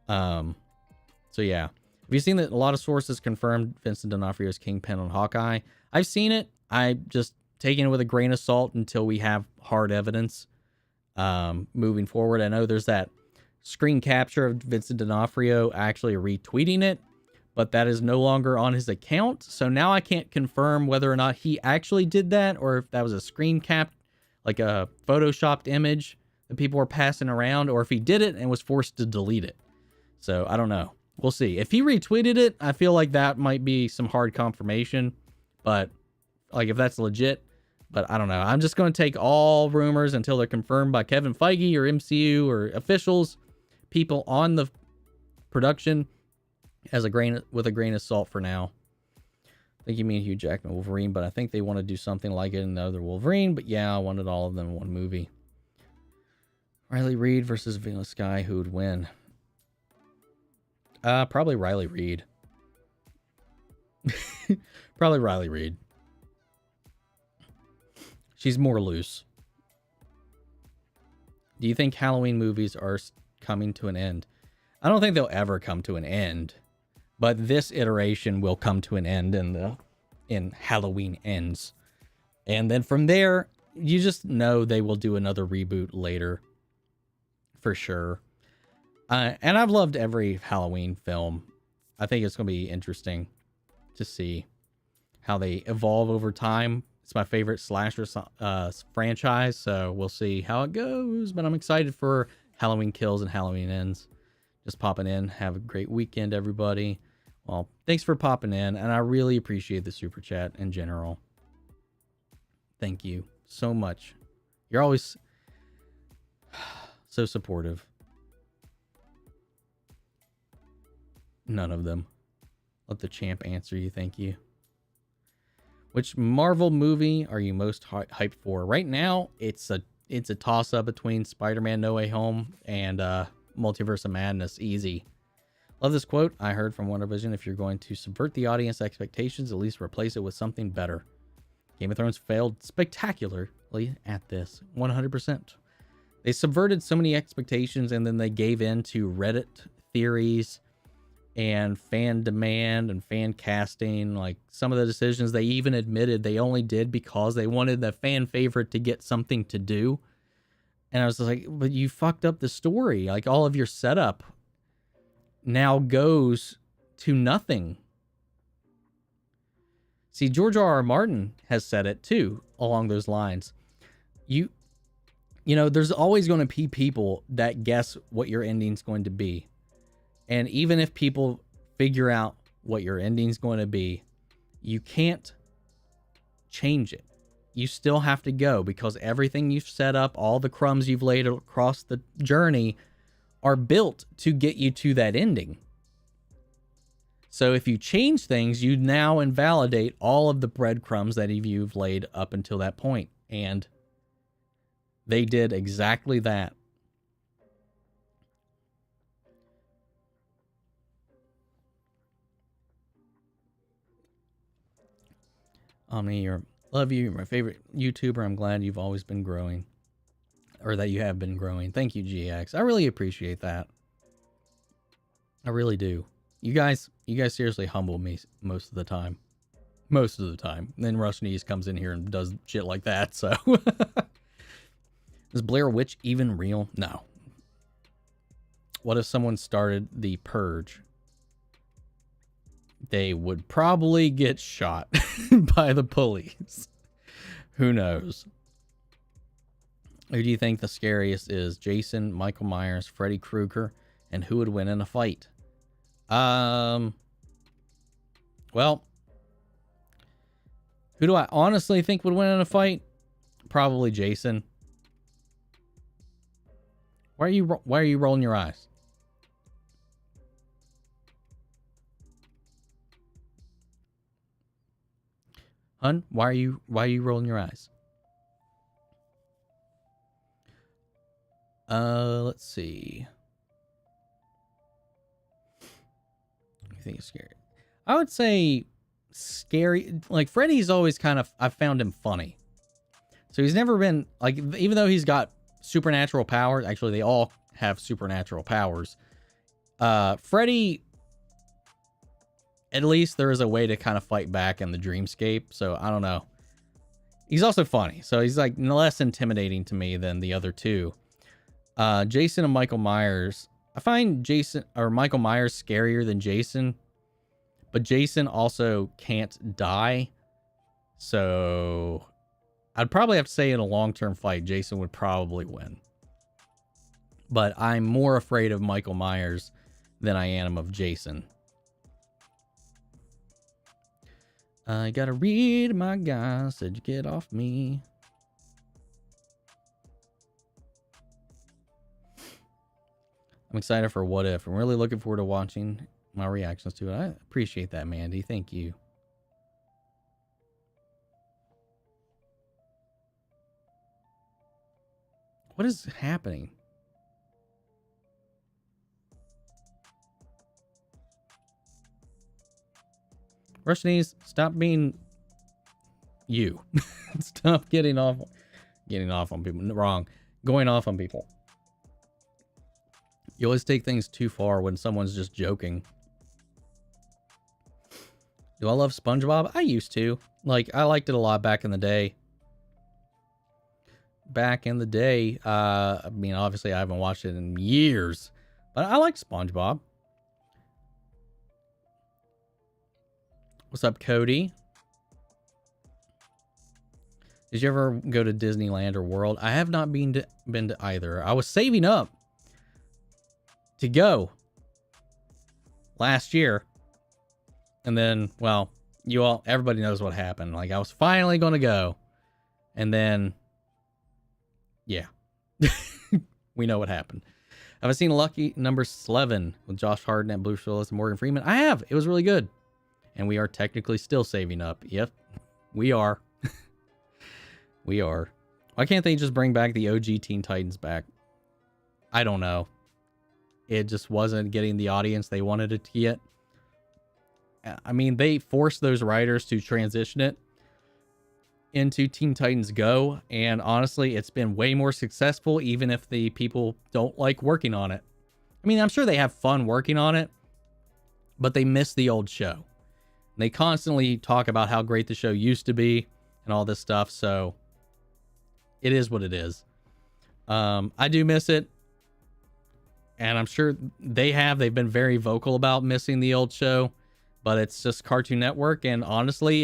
So yeah. Have you seen that a lot of sources confirmed Vincent D'Onofrio's Kingpin on Hawkeye? I've seen it. I just taking it with a grain of salt until we have hard evidence moving forward. I know there's that screen capture of Vincent D'Onofrio actually retweeting it, but that is no longer on his account. So now I can't confirm whether or not he actually did that or if that was a screen cap, like a photoshopped image that people were passing around, or if he did it and was forced to delete it. So I don't know. We'll see. If he retweeted it, I feel like that might be some hard confirmation, but like if that's legit, but I don't know. I'm just going to take all rumors until they're confirmed by Kevin Feige or MCU or officials, people on the production, with a grain of salt for now. I think you mean Hugh Jackman Wolverine, but I think they want to do something like it in the other Wolverine. But yeah, I wanted all of them in one movie. Riley Reid versus Vanilla Sky, who would win? Probably Riley Reid. Probably Riley Reid. She's more loose. Do you think Halloween movies are coming to an end? I don't think they'll ever come to an end, but this iteration will come to an end in Halloween Ends. And then from there, you just know they will do another reboot later. For sure. And I've loved every Halloween film. I think it's going to be interesting to see how they evolve over time. It's my favorite slasher franchise, so we'll see how it goes. But I'm excited for Halloween Kills and Halloween Ends. Just popping in. Have a great weekend, everybody. Well, thanks for popping in, and I really appreciate the super chat in general. Thank you so much. You're always so supportive. None of them. Let the champ answer you. Thank you. Which Marvel movie are you most hyped for? Right now, it's a toss-up between Spider-Man No Way Home and Multiverse of Madness. Easy. Love this quote I heard from WandaVision. If you're going to subvert the audience expectations, at least replace it with something better. Game of Thrones failed spectacularly at this. 100%. They subverted so many expectations, and then they gave in to Reddit theories and fan demand and fan casting. Like some of the decisions they even admitted they only did because they wanted the fan favorite to get something to do. And I was just like, but you fucked up the story. Like all of your setup now goes to nothing. See, George R.R. Martin has said it too along those lines. You know, there's always going to be people that guess what your ending's going to be. And even if people figure out what your ending's going to be, you can't change it. You still have to go, because everything you've set up, all the crumbs you've laid across the journey are built to get you to that ending. So if you change things, you now invalidate all of the breadcrumbs that you've laid up until that point. And they did exactly that. Omni, love you. You're my favorite YouTuber. I'm glad you've always been growing. Or that you have been growing. Thank you, GX. I really appreciate that. I really do. You guys seriously humble me most of the time. Most of the time. And then Rushnees comes in here and does shit like that, so. Is Blair Witch even real? No. What if someone started the Purge? They would probably get shot by the police. Who knows? Who do you think the scariest is? Jason, Michael Myers, Freddy Krueger, and who would win in a fight? Well, who do I honestly think would win in a fight? Probably Jason. Why are you rolling your eyes? Hun, why are you rolling your eyes? Let's see. I think it's scary. I would say scary. Like, Freddy's always kind of, I've found him funny. So he's never been, like, even though he's got supernatural powers, actually they all have supernatural powers. Freddy, at least there is a way to kind of fight back in the dreamscape. So I don't know. He's also funny. So he's like less intimidating to me than the other two. Jason and Michael Myers. I find Jason or Michael Myers scarier than Jason, but Jason also can't die. So I'd probably have to say in a long-term fight, Jason would probably win. But I'm more afraid of Michael Myers than I am of Jason. I gotta read my guy. Said you get off me. I'm excited for What If. I'm really looking forward to watching my reactions to it. I appreciate that, Mandy. Thank you. What is happening? Rushnees, stop being you. Stop getting off on people. Wrong. Going off on people. You always take things too far when someone's just joking. Do I love SpongeBob? I used to. Like, I liked it a lot back in the day. I mean, obviously I haven't watched it in years, but I like SpongeBob. What's up, Cody? Did you ever go to Disneyland or World? I have not been to either. I was saving up to go last year, and then, well, everybody knows what happened. Like, I was finally going to go, and then, yeah, we know what happened. Have I seen Lucky Number 11 with Josh Hartnett, Bruce Willis, and Morgan Freeman? I have. It was really good. And we are technically still saving up. Yep, we are. We are. Why can't they just bring back the OG Teen Titans back? I don't know. It just wasn't getting the audience they wanted it to get. I mean, they forced those writers to transition it into Teen Titans Go, and honestly, it's been way more successful, even if the people don't like working on it. I mean, I'm sure they have fun working on it, but they miss the old show. They constantly talk about how great the show used to be and all this stuff, so it is what it is. I do miss it, and I'm sure they've been very vocal about missing the old show, but it's just Cartoon Network, and honestly,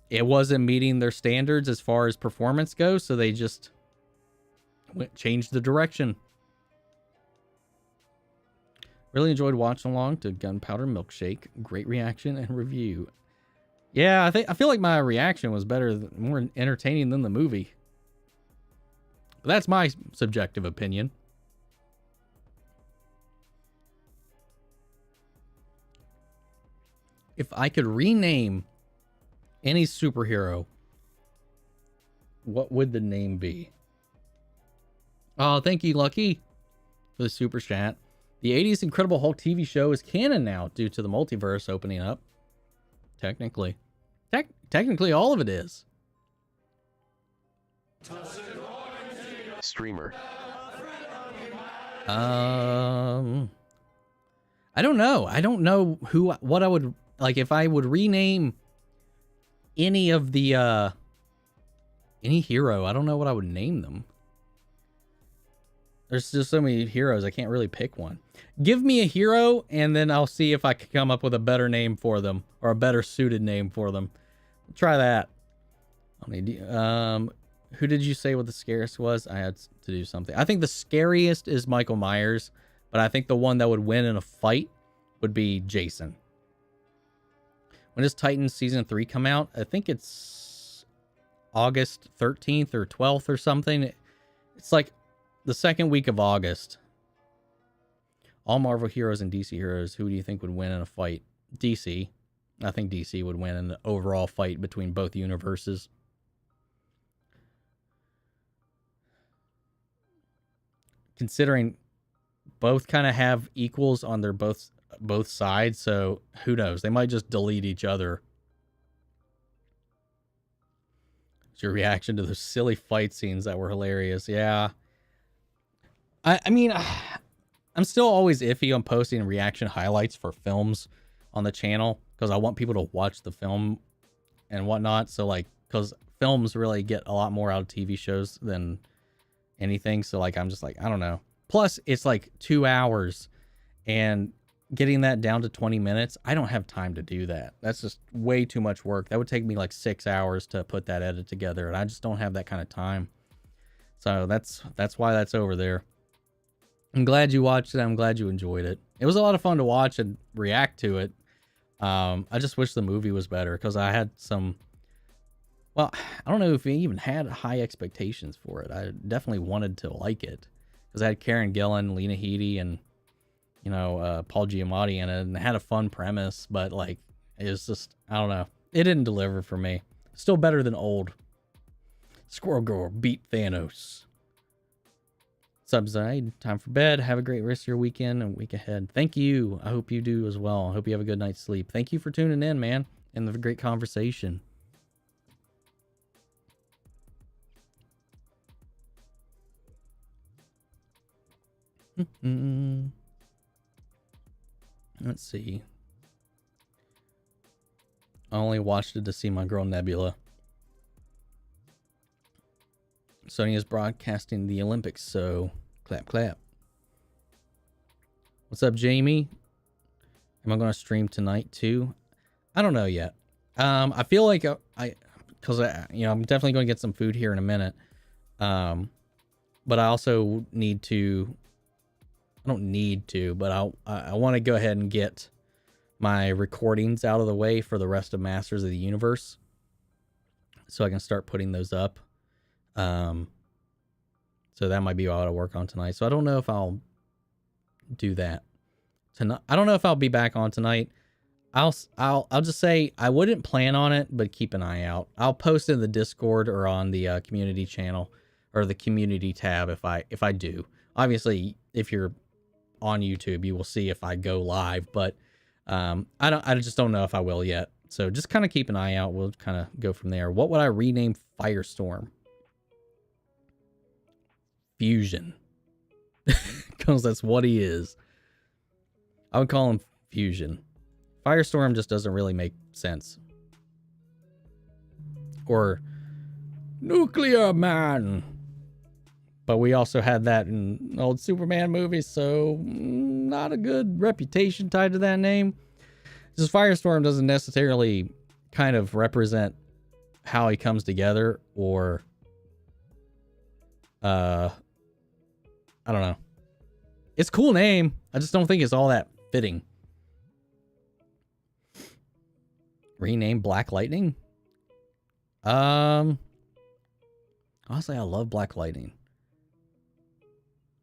it wasn't meeting their standards as far as performance goes, so they just changed the direction. Really enjoyed watching along to Gunpowder Milkshake. Great reaction and review. Yeah, I feel like my reaction was better, more entertaining than the movie. But that's my subjective opinion. If I could rename any superhero, what would the name be? Oh, thank you, Lucky, for the super chat. The 80s Incredible Hulk TV show is canon now due to the multiverse opening up. Technically. Technically, all of it is. Streamer. I don't know. I don't know what I would, like, if I would rename any of the, any hero. I don't know what I would name them. There's just so many heroes, I can't really pick one. Give me a hero, and then I'll see if I can come up with a better name for them, or a better suited name for them. Try that. Who did you say what the scariest was? I had to do something. I think the scariest is Michael Myers, but I think the one that would win in a fight would be Jason. When does Titans Season 3 come out? I think it's August 13th or 12th or something. It's like the second week of August. All Marvel heroes and DC heroes, who do you think would win in a fight? DC. I think DC would win in the overall fight between both universes. Considering both kind of have equals on their both sides, so who knows? They might just delete each other. What's your reaction to those silly fight scenes that were hilarious? Yeah. I mean, I'm still always iffy on posting reaction highlights for films on the channel because I want people to watch the film and whatnot. So, like, because films really get a lot more out of TV shows than anything. So, like, I'm just like, I don't know. Plus, it's like 2 hours, and getting that down to 20 minutes, I don't have time to do that. That's just way too much work. That would take me like 6 hours to put that edit together, and I just don't have that kind of time. So that's why that's over there. I'm glad you watched it. I'm glad you enjoyed it. It was a lot of fun to watch and react to it. I just wish the movie was better because I had some... Well, I don't know if we even had high expectations for it. I definitely wanted to like it because I had Karen Gillan, Lena Headey, and, you know, Paul Giamatti in it, and it had a fun premise, but, like, it was just, I don't know. It didn't deliver for me. Still better than old. Squirrel Girl beat Thanos. Subside, time for bed. Have a great rest of your weekend and week ahead. Thank you. I hope you do as well. I hope you have a good night's sleep. Thank you for tuning in, man, and the great conversation. Let's see. I only watched it to see my girl Nebula. Sony is broadcasting the Olympics, so clap, clap. What's up, Jamie? Am I going to stream tonight too? I don't know yet. I feel like because I'm definitely going to get some food here in a minute. But I also need to. I don't need to, but I want to go ahead and get my recordings out of the way for the rest of Masters of the Universe, so I can start putting those up. So that might be what I'll work on tonight. So I don't know if I'll do that tonight. I don't know if I'll be back on tonight. I'll just say I wouldn't plan on it, but keep an eye out. I'll post in the Discord or on the community channel or the community tab if I do. Obviously, if you're on YouTube, you will see if I go live, but I just don't know if I will yet. So just kind of keep an eye out. We'll kind of go from there. What would I rename Firestorm? Fusion. Because that's what he is. I would call him Fusion. Firestorm just doesn't really make sense. Or Nuclear Man. But we also had that in old Superman movies, so not a good reputation tied to that name. Just Firestorm doesn't necessarily kind of represent how he comes together, or I don't know. It's a cool name. I just don't think it's all that fitting. Rename Black Lightning? Honestly, I love Black Lightning.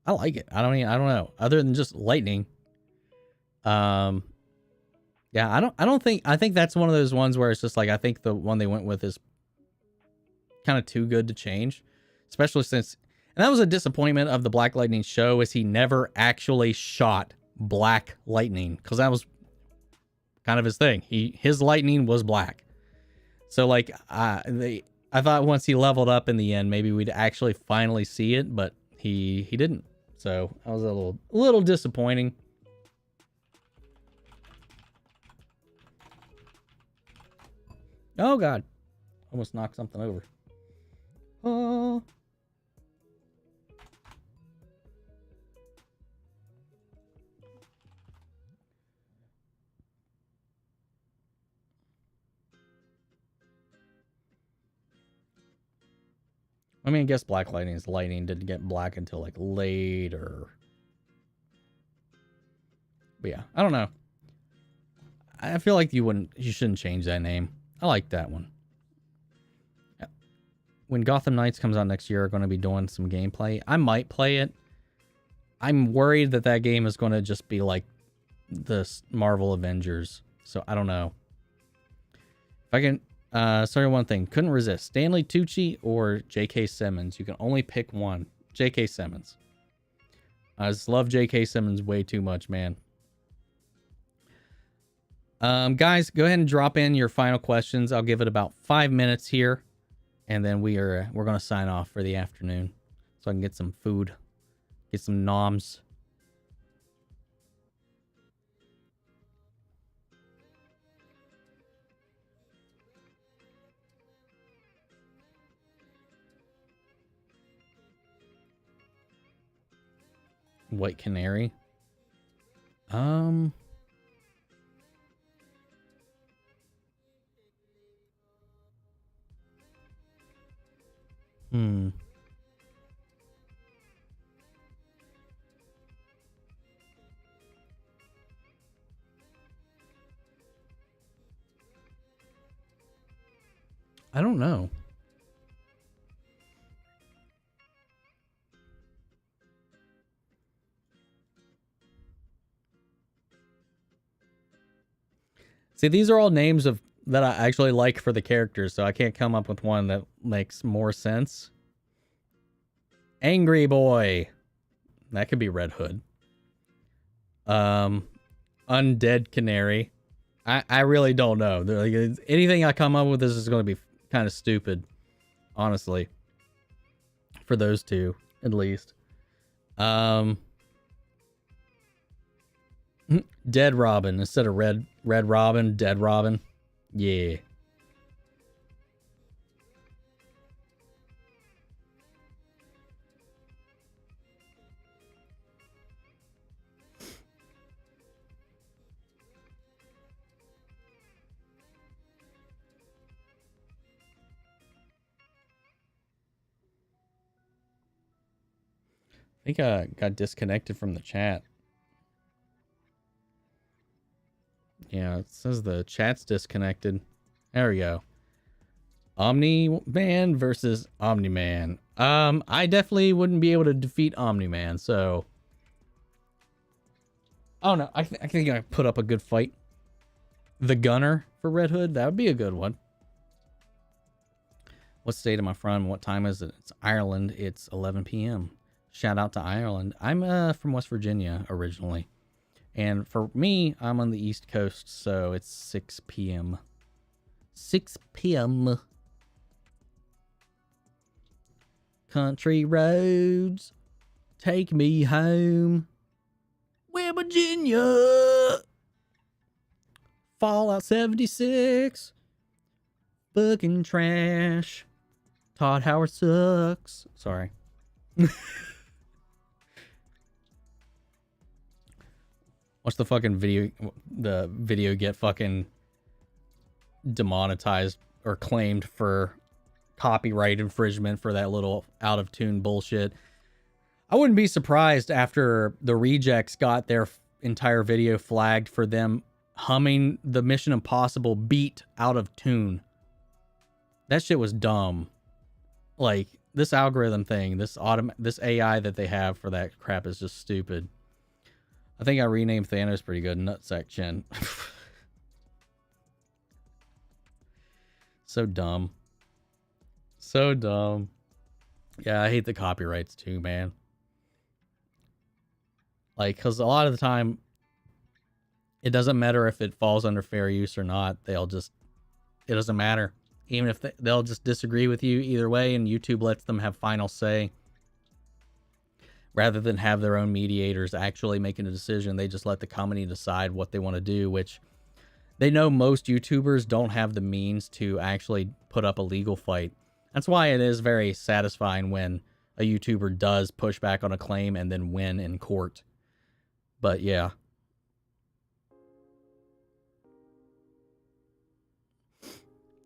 I like it. I don't know. Other than just lightning. Yeah, I think that's one of those ones where it's just like, I think the one they went with is kind of too good to change. Especially since, and that was a disappointment of the Black Lightning show, is he never actually shot Black Lightning, because that was kind of his thing. His lightning was black. So like, I thought once he leveled up in the end, maybe we'd actually finally see it, but he didn't. So that was a little disappointing. Oh God, almost knocked something over. Oh. I mean, I guess Black Lightning's lightning didn't get black until like later. But yeah, I don't know. I feel like you shouldn't change that name. I like that one. When Gotham Knights comes out next year, I'm going to be doing some gameplay. I might play it. I'm worried that game is going to just be like the Marvel Avengers. So I don't know. If I can... sorry, one thing. Couldn't resist. Stanley Tucci or J.K. Simmons. You can only pick one. J.K. Simmons. I just love J.K. Simmons way too much, man. Guys, go ahead and drop in your final questions. I'll give it about 5 minutes here, and then we're going to sign off for the afternoon so I can get some food, get some noms. White Canary. I don't know. See, these are all names that I actually like for the characters, so I can't come up with one that makes more sense. Angry Boy. That could be Red Hood. Undead Canary. I really don't know. Like, anything I come up with is going to be kind of stupid, honestly. For those two, at least. Dead Robin instead of Red Robin. Dead Robin. Yeah. I think I got disconnected from the chat. Yeah, it says the chat's disconnected. There we go. Omni-Man versus Omni-Man. I definitely wouldn't be able to defeat Omni-Man, so... Oh no, I think I put up a good fight. The Gunner for Red Hood, that would be a good one. What state am I from? What time is it? It's Ireland. It's 11 p.m. Shout out to Ireland. I'm from West Virginia originally. And for me, I'm on the East Coast, so it's 6 p.m. 6 p.m. Country roads, take me home. West Virginia. Fallout 76. Fucking trash. Todd Howard sucks. Sorry. Watch the fucking video. The video get fucking demonetized or claimed for copyright infringement for that little out of tune bullshit. I wouldn't be surprised after the rejects got their entire video flagged for them humming the Mission Impossible beat out of tune. That shit was dumb. Like, this algorithm thing, this AI that they have for that crap is just stupid. I think I renamed Thanos pretty good. Nutsack Chin. So dumb. So dumb. Yeah, I hate the copyrights too, man. Like, because a lot of the time, it doesn't matter if it falls under fair use or not. They'll just, it doesn't matter. Even if they'll just disagree with you either way, and YouTube lets them have final say. Rather than have their own mediators actually making a decision, they just let the company decide what they want to do, which they know most YouTubers don't have the means to actually put up a legal fight. That's why it is very satisfying when a YouTuber does push back on a claim and then win in court. But yeah.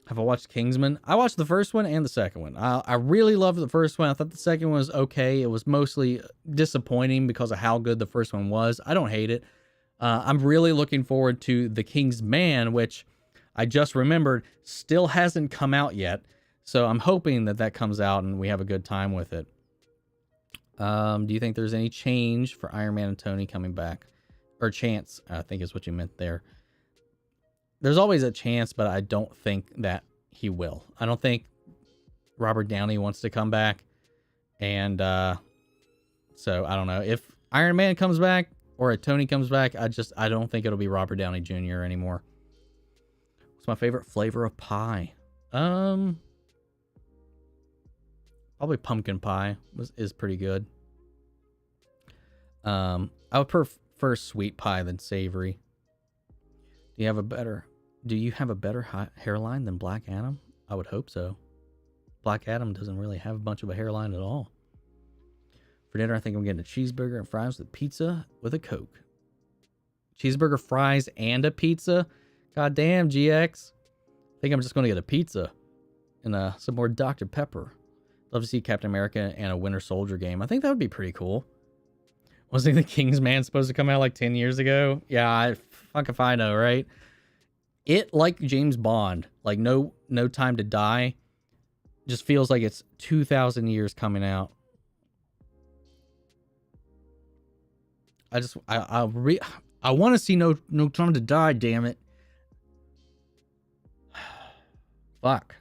Have I watched Kingsman? I watched the first one and the second one. I really loved the first one. I thought the second one was okay. It was mostly disappointing because of how good the first one was. I don't hate it. I'm really looking forward to The King's Man, which I just remembered still hasn't come out yet. So I'm hoping that that comes out and we have a good time with it. Do you think there's any change for Iron Man and Tony coming back? Or chance, I think is what you meant there. There's always a chance, but I don't think that he will. I don't think Robert Downey wants to come back. And so I don't know. If Iron Man comes back or if Tony comes back, I don't think it'll be Robert Downey Jr. anymore. What's my favorite flavor of pie? Probably pumpkin pie is pretty good. I would prefer sweet pie than savory. Do you have a better hairline than Black Adam? I would hope so. Black Adam doesn't really have much of a hairline at all. For dinner, I think I'm getting a cheeseburger and fries with pizza with a Coke. Cheeseburger, fries, and a pizza? God damn, GX. I think I'm just going to get a pizza and some more Dr. Pepper. Love to see Captain America and a Winter Soldier game. I think that would be pretty cool. Wasn't The King's Man supposed to come out like 10 years ago? Yeah, fuck if I know, right? It, like James Bond, like No Time to Die, just feels like it's 2,000 years coming out. I want to see No Time to Die, damn it. Fuck.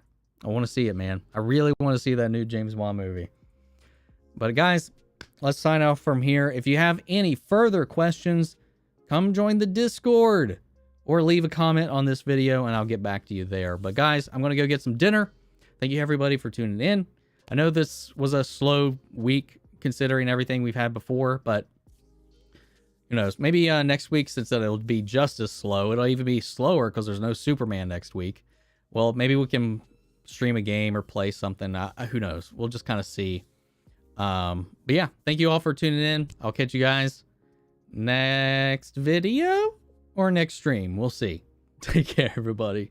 I want to see it, man. I really want to see that new James Bond movie. But guys, let's sign off from here. If you have any further questions, come join the Discord or leave a comment on this video and I'll get back to you there. But guys, I'm going to go get some dinner. Thank you everybody for tuning in. I know this was a slow week considering everything we've had before, but who knows? Maybe next week, since it'll be just as slow, it'll even be slower because there's no Superman next week. Well, maybe we can stream a game or play something. Who knows? We'll just kind of see. But yeah, thank you all for tuning in. I'll catch you guys next video or next stream. We'll see. Take care, everybody.